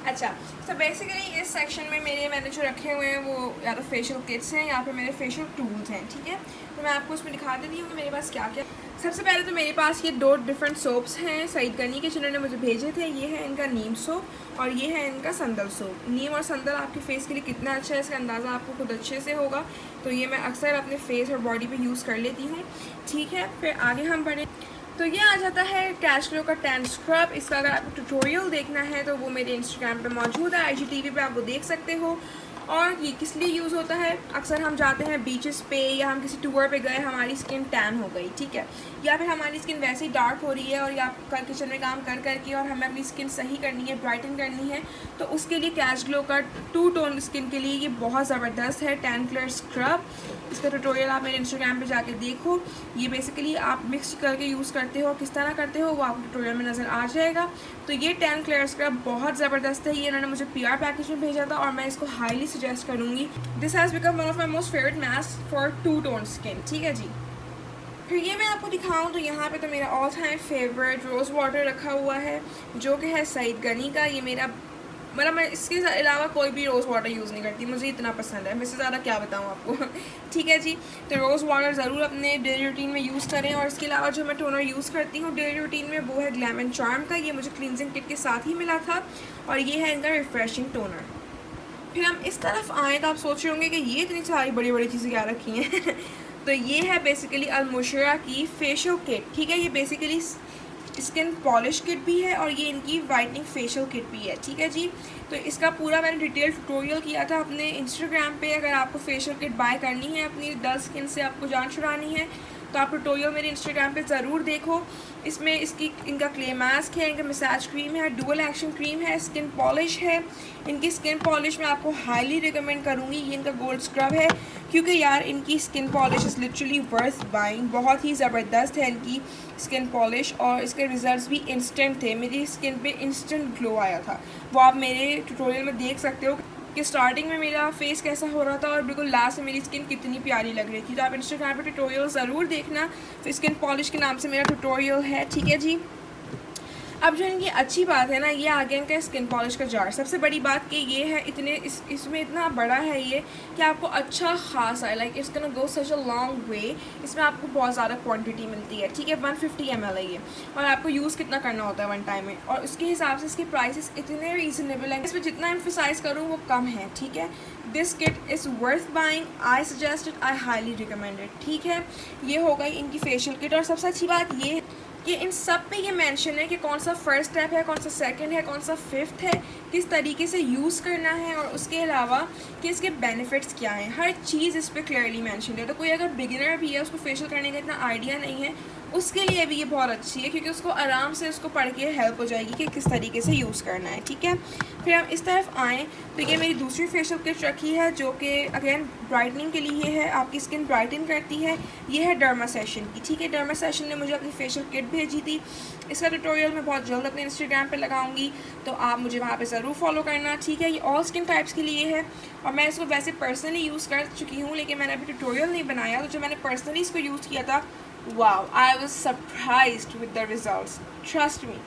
A: अच्छा, तो बेसिकली इस सेक्शन में मैंने जो रखे हुए हैं वो या तो फेशियल किट्स हैं या फिर मेरे फेशियल टूल्स हैं, ठीक है। तो मैं आपको उसमें दिखा देती हूँ कि मेरे पास क्या क्या। सबसे पहले तो मेरे पास ये 2 डिफरेंट सोप्स हैं सईद गनी के, जिन्होंने मुझे भेजे थे। ये है इनका नीम सोप और ये है इनका संदल सोप। नीम और संदल आपके फेस के लिए कितना अच्छा है इसका अंदाज़ा आपको खुद अच्छे से होगा। तो ये मैं अक्सर अपने फेस और बॉडी पे यूज़ कर लेती हूँ, ठीक है। फिर आगे हम बढ़े तो ये आ जाता है कैश ग्लो का टैन स्क्रब। इसका अगर आपको ट्यूटोरियल देखना है तो वो मेरे इंस्टाग्राम पे मौजूद है, IGTV पे आप वो देख सकते हो। और ये किस लिए यूज़ होता है, अक्सर हम जाते हैं बीचेस पे या हम किसी टूर पे गए, हमारी स्किन टैन हो गई, ठीक है, या फिर हमारी स्किन वैसे ही डार्क हो रही है और या कल किचन में काम कर करके और हमें अपनी स्किन सही करनी है, ब्राइटन करनी है, तो उसके लिए कैश ग्लो का 2 टोन स्किन के लिए ये बहुत ज़बरदस्त है टैन क्लियर स्क्रब। इसका ट्यूटोरियल आप मेरे इंस्टाग्राम पे जाके देखो। ये बेसिकली आप मिक्स करके यूज़ करते हो, किस तरह करते हो वो आपको ट्यूटोरियल में नज़र आ जाएगा। तो ये टैन क्लियर स्क्रब बहुत ज़बरदस्त है। ये इन्होंने मुझे PR पैकेज में भेजा था और मैं इसको हाईली सजेस्ट करूँगी। This has become one of my most favourite mask for 2 tone skin, ठीक है जी। फिर ये मैं आपको दिखाऊं तो यहाँ पे तो मेरा all time favourite rose water रखा हुआ है जो कि है सईद गनी का। ये मेरा मतलब मैं इसके अलावा कोई भी रोज़ वाटर यूज़ नहीं करती, मुझे इतना पसंद है, मुझसे ज़्यादा क्या बताऊँ आपको। ठीक है जी, तो रोज़ वाटर ज़रूर अपने डेली रूटीन में यूज़ करें। और इसके अलावा जो मैं टोनर यूज़ करती हूँ डेली रूटीन में वो है ग्लैम एंड चार्म का। ये मुझे क्लिनजिंग किट के साथ ही मिला था और ये है इनका रिफ्रेशिंग टोनर। फिर हम इस तरफ आएँ तो आप सोच रहे होंगे कि ये इतनी सारी बड़ी बड़ी चीज़ें क्या रखी हैं। तो ये है बेसिकली अलमुशरा की फेशियल किट, ठीक है। ये बेसिकली स्किन पॉलिश किट भी है और ये इनकी वाइटनिंग फेशियल किट भी है, ठीक है जी। तो इसका पूरा मैंने डिटेल ट्यूटोरियल किया था अपने इंस्टाग्राम पे। अगर आपको फेशियल किट बाय करनी है, अपनी डल स्किन से आपको जान छुड़ानी है, तो आप ट्यूटोरियल मेरे इंस्टाग्राम पे ज़रूर देखो। इसमें इनका क्ले मास्क है, इनका मसाज क्रीम है, डुअल एक्शन क्रीम है, स्किन पॉलिश है। इनकी स्किन पॉलिश मैं आपको हाईली रिकमेंड करूँगी। ये इनका गोल्ड स्क्रब है, क्योंकि यार इनकी skin polish is literally worth buying. बहुत ही ज़बरदस्त है इनकी स्किन पॉलिश, और इसके रिजल्ट्स भी इंस्टेंट थे। मेरी स्किन पे इंस्टेंट ग्लो आया था, वो आप मेरे ट्यूटोरियल में देख सकते हो कि स्टार्टिंग में मेरा फेस कैसा हो रहा था और बिल्कुल लास्ट में मेरी स्किन कितनी प्यारी लग रही थी। तो आप इंस्टाग्राम पे ट्यूटोरियल ज़रूर देखना। तो स्किन पॉलिश के नाम से मेरा ट्यूटोरियल है, ठीक है जी। अब जो इनकी अच्छी बात है ना, ये आ गया इनका स्किन पॉलिश का जार। सबसे बड़ी बात कि ये है इसमें इतना बड़ा है ये कि आपको अच्छा खासा है, like it's gonna go such a long way. इसमें आपको बहुत ज़्यादा क्वांटिटी मिलती है, ठीक है। 150 ml है ये, और आपको यूज़ कितना करना होता है वन टाइम में, और उसके हिसाब से इसके प्राइसेस इतने रीज़नेबल हैं। इसमें जितना एम्फसाइज़ करूँ वो कम है, ठीक है। This kit is worth buying, I suggest it, I highly recommended, ठीक है। ये हो गई इनकी फेशियल किट। और सबसे अच्छी बात ये है कि इन सब पे ये मेंशन है कि कौन सा फर्स्ट स्टेप है, कौन सा सेकंड है, कौन सा फिफ्थ है, किस तरीके से यूज़ करना है, और उसके अलावा कि इसके बेनिफिट्स क्या हैं। हर चीज़ इस पर क्लियरली मेंशन है। तो कोई अगर बिगिनर भी है, उसको फेशियल करने का इतना आइडिया नहीं है, उसके लिए भी ये बहुत अच्छी है, क्योंकि उसको आराम से उसको पढ़ के हेल्प हो जाएगी कि किस तरीके से यूज़ करना है, ठीक है। फिर हम इस तरफ आएँ तो ये मेरी दूसरी फेशियल किट रखी है, जो कि अगेन ब्राइटनिंग के लिए है, आपकी स्किन ब्राइटन करती है। ये है डर्मा सेशन की, ठीक है। डर्मा सेशन ने मुझे अपनी फेशियल किट भेजी थी। इसका ट्यूटोरियल मैं बहुत जल्द अपने इंस्टाग्राम पे लगाऊंगी, तो आप मुझे वहाँ पे ज़रूर फॉलो करना, ठीक है। ये ऑल स्किन टाइप्स के लिए है, और मैं इसको वैसे पर्सनली यूज़ कर चुकी हूँ, लेकिन मैंने अभी ट्यूटोरियल नहीं बनाया। तो जब मैंने पर्सनली इसको यूज़ किया था, wow, I was surprised with the results, trust me.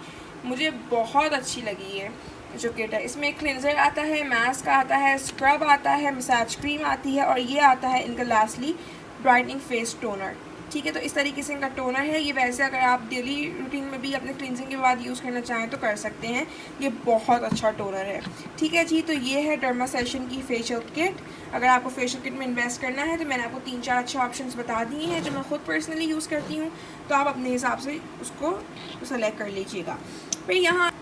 A: मुझे बहुत अच्छी लगी है जो किट है। इसमें क्लिनजर आता है, मास्क आता है, स्क्रब आता है, मसाज क्रीम आती है, और ये आता है इनका लास्टली ब्राइटनिंग फेस टोनर, ठीक है। तो इस तरीके से इनका टोनर है। ये वैसे अगर आप डेली रूटीन में भी अपने क्लिनजिंग के बाद यूज़ करना चाहें तो कर सकते हैं। ये बहुत अच्छा टोनर है, ठीक है जी। तो ये है डर्मा सेशन की फेशियल किट। अगर आपको फेशियल किट में इन्वेस्ट करना है तो मैंने आपको 3-4 अच्छे ऑप्शंस बता दिए हैं, जो मैं खुद पर्सनली यूज़ करती हूँ। तो आप अपने हिसाब से उसको सेलेक्ट कर लीजिएगा। फिर यहाँ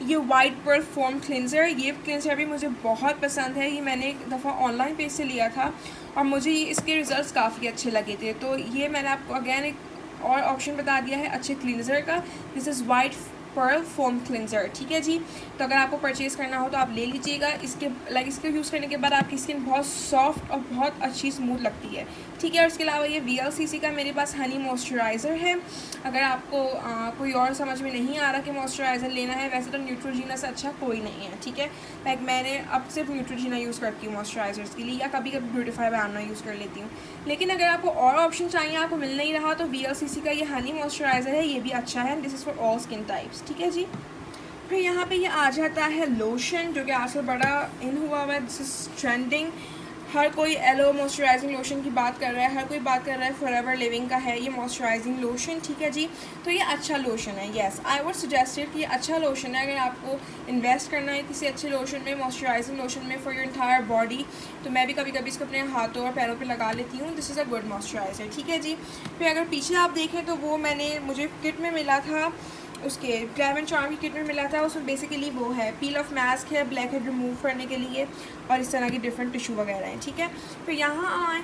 A: ये वाइट पर्ल फोम क्लिनज़र, ये क्लिनज़र भी मुझे बहुत पसंद है। ये मैंने एक दफ़ा ऑनलाइन पेज से लिया था, और मुझे इसके रिज़ल्ट्स काफ़ी अच्छे लगे थे। तो ये मैंने आपको अगेन एक और ऑप्शन बता दिया है अच्छे क्लिनज़र का। This is white Perl foam cleanser, ठीक है जी। तो अगर आपको परचेज़ करना हो तो आप ले लीजिएगा। इसके यूज़ करने के बाद आपकी स्किन बहुत सॉफ्ट और बहुत अच्छी स्मूथ लगती है, ठीक है। और इसके अलावा ये VLCC का मेरे पास हनी मॉइस्चराइज़र है। अगर आपको कोई और समझ में नहीं आ रहा कि मॉइस्चराइज़र लेना है, वैसे तो न्यूट्रोजीना से अच्छा कोई नहीं है, ठीक है। लाइक मैंने अब सिर्फ न्यूट्रोजीना यूज़ करती हूँ मॉइस्चराइज़र्स के लिए, या कभी कभी ब्यूटीफाई बनाना यूज़ कर लेती हूँ। लेकिन अगर आपको और ऑप्शन चाहिए, आपको मिल नहीं रहा, तो VLCC का ये हनी मॉइस्चराइज़र है, ये भी अच्छा है। This is for all skin types, ठीक है जी। फिर यहाँ पे ये आ जाता है लोशन, जो कि आजकल बड़ा इन हुआ हुआ है। This is trending. हर कोई एलो मॉइस्चराइजिंग लोशन की बात कर रहा है, हर कोई बात कर रहा है फॉरएवर लिविंग का है ये मॉइस्चराइजिंग लोशन, ठीक है जी। तो ये अच्छा लोशन है, येस, आई वुड सजेस्टेड कि ये अच्छा लोशन है। अगर आपको इन्वेस्ट करना है किसी अच्छे लोशन में, मॉइस्चराइजिंग लोशन में फॉर योर इंटायर बॉडी, तो मैं भी कभी कभी इसको अपने हाथों और पैरों पे लगा लेती हूँ। This is a good moisturiser, ठीक है जी। फिर अगर पीछे आप देखें तो वो मुझे किट में मिला था, उसके ग्लैम एंड चार्म की किट में मिला था। उसमें बेसिकली वो है पील ऑफ मास्क है ब्लैक हेड रिमूव करने के लिए, और इस तरह की डिफरेंट टिश्यू वगैरह हैं, ठीक है। फिर यहाँ आए,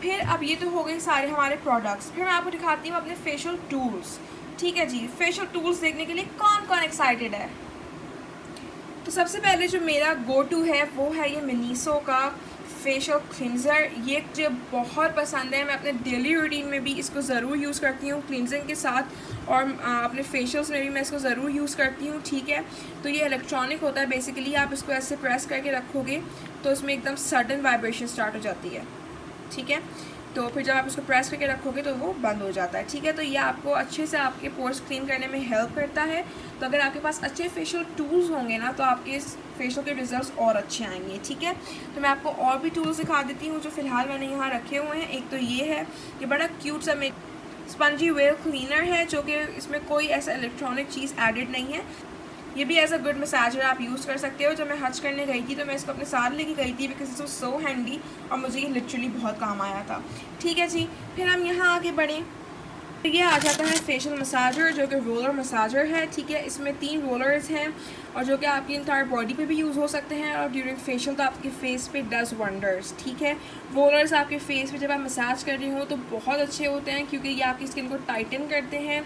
A: फिर अब ये तो हो गए सारे हमारे प्रोडक्ट्स। फिर मैं आपको दिखाती हूँ अपने फेशियल टूल्स, ठीक है जी। फेशियल टूल्स देखने के लिए कौन कौन एक्साइटेड है? तो सबसे पहले जो मेरा गो टू है वो है ये मिनीसो का फेशियल क्लिनज़र। ये मुझे बहुत पसंद है, मैं अपने डेली रूटीन में भी इसको ज़रूर यूज़ करती हूँ क्लिनजिंग के साथ, और अपने फेशियल्स में भी मैं इसको ज़रूर यूज़ करती हूँ, ठीक है। तो ये इलेक्ट्रॉनिक होता है, बेसिकली आप इसको ऐसे प्रेस करके रखोगे तो इसमें एकदम सडन वाइब्रेशन स्टार्ट हो जाती है, ठीक है। तो फिर जब आप इसको प्रेस करके रखोगे तो वो बंद हो जाता है, ठीक है। तो ये आपको अच्छे से आपके पोर्स क्लीन करने में हेल्प करता है। तो अगर आपके पास अच्छे फेशियल टूल्स होंगे ना, तो आपके इस फेशियल के रिजल्ट्स और अच्छे आएंगे, ठीक है। तो मैं आपको और भी टूल्स दिखा देती हूँ जो फ़िलहाल मैंने यहाँ रखे हुए हैं। एक तो ये है, ये बड़ा क्यूट सा स्पंजी वेल क्लीनर है, जो कि इसमें कोई ऐसा इलेक्ट्रॉनिक चीज़ एडिड नहीं है। ये भी एज अ गुड मसाजर आप यूज़ कर सकते हो। जब मैं हज करने गई थी तो मैं इसको अपने साथ लेके गई थी, because it was so handy, और मुझे ये लिटरली बहुत काम आया था, ठीक है जी। फिर हम यहाँ आगे बढ़ें तो ये आ जाता है फेशियल मसाजर जो कि रोलर मसाजर है, ठीक है। इसमें 3 रोलर्स हैं और जो कि आपकी इंटायर बॉडी पे भी यूज़ हो सकते हैं और ड्यूरिंग फेशियल तो आपके फेस पे डज वंडर्स, ठीक है। रोलर्स आपके फेस पे जब आप मसाज कर रहे हो तो बहुत अच्छे होते हैं क्योंकि ये आपकी स्किन को टाइटन करते हैं,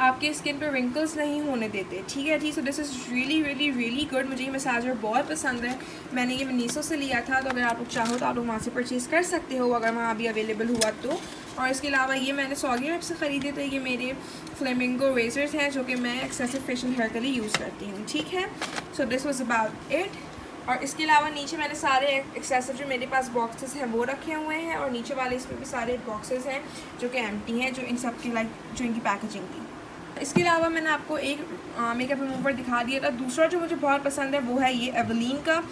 A: आपके स्किन पे रिंकल्स नहीं होने देते, ठीक है जी। So this is really really really good. मुझे ये मसाजर बहुत पसंद है। मैंने ये मिनीसो से लिया था, तो अगर आप लोग चाहो तो आप लोग वहाँ से परचेज़ कर सकते हो अगर वहाँ भी अवेलेबल हुआ तो। और इसके अलावा ये मैंने सॉगी ऐप से ख़रीदे थे। ये मेरे फ्लेमिंगो रेजर्स हैं जो कि मैं एक्सेसिव फेशियल हेयर के लिए यूज़ करती हूँ, ठीक है। So this was about it. और इसके अलावा नीचे मैंने सारे एक्सेसिव जो मेरे पास बॉक्सेस हैं वो रखे हुए हैं और नीचे वाले इसमें भी सारे बॉक्सेस हैं जो कि एम्प्टी हैं, जो इन सब की जो इनकी पैकेजिंग थी। इसके अलावा मैंने आपको एक मेकअप रिमूवर दिखा दिया था। दूसरा जो मुझे बहुत पसंद है वो है ये एवलीन का।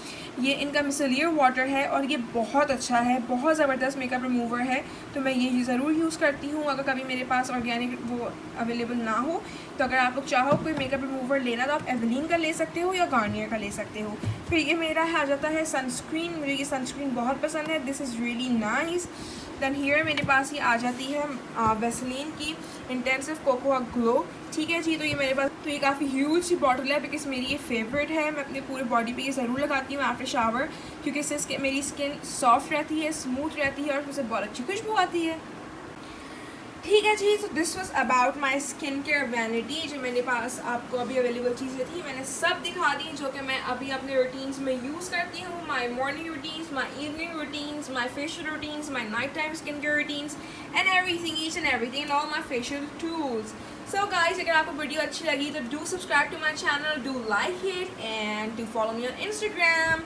A: ये इनका मिसेलियर वाटर है और ये बहुत अच्छा है, बहुत ज़बरदस्त मेकअप रिमूवर है। तो मैं ये ज़रूर यूज़ करती हूँ अगर कभी मेरे पास ऑर्गेनिक वो अवेलेबल ना हो। तो अगर आप लोग चाहो कोई मेकअप रिमूवर लेना तो आप एवलीन का ले सकते हो या गार्नियर का ले सकते हो। फिर ये मेरा आ जाता है सनस्क्रीन। मुझे ये सनस्क्रीन बहुत पसंद है, this is really nice. Then here मेरे पास ये आ जाती है वैसलीन की इंटेंसिव कोकोआ ग्लो, ठीक है जी। तो ये मेरे पास तो ये काफ़ी ह्यूज सी बॉटल है बिकॉज मेरी ये फेवरेट है। मैं अपने पूरे बॉडी पे ये ज़रूर लगाती हूँ आफ्टर शावर क्योंकि इससे मेरी स्किन सॉफ्ट रहती है, स्मूथ रहती है और उससे बहुत अच्छी खुशबू आती है, ठीक है जी। तो this was about my skin care vanity. जो मेरे पास आपको अभी अवेलेबल चीज़ें थी मैंने सब दिखा दी जो कि मैं अभी अपने रूटीन्स में यूज़ करती हूँ। My morning routines, my evening routines, my facial routines, my night time skin care routines and everything, each and everything and all my facial tools. So guys, अगर आपको वीडियो अच्छी लगी तो do subscribe to my channel, do like it and do follow me on Instagram.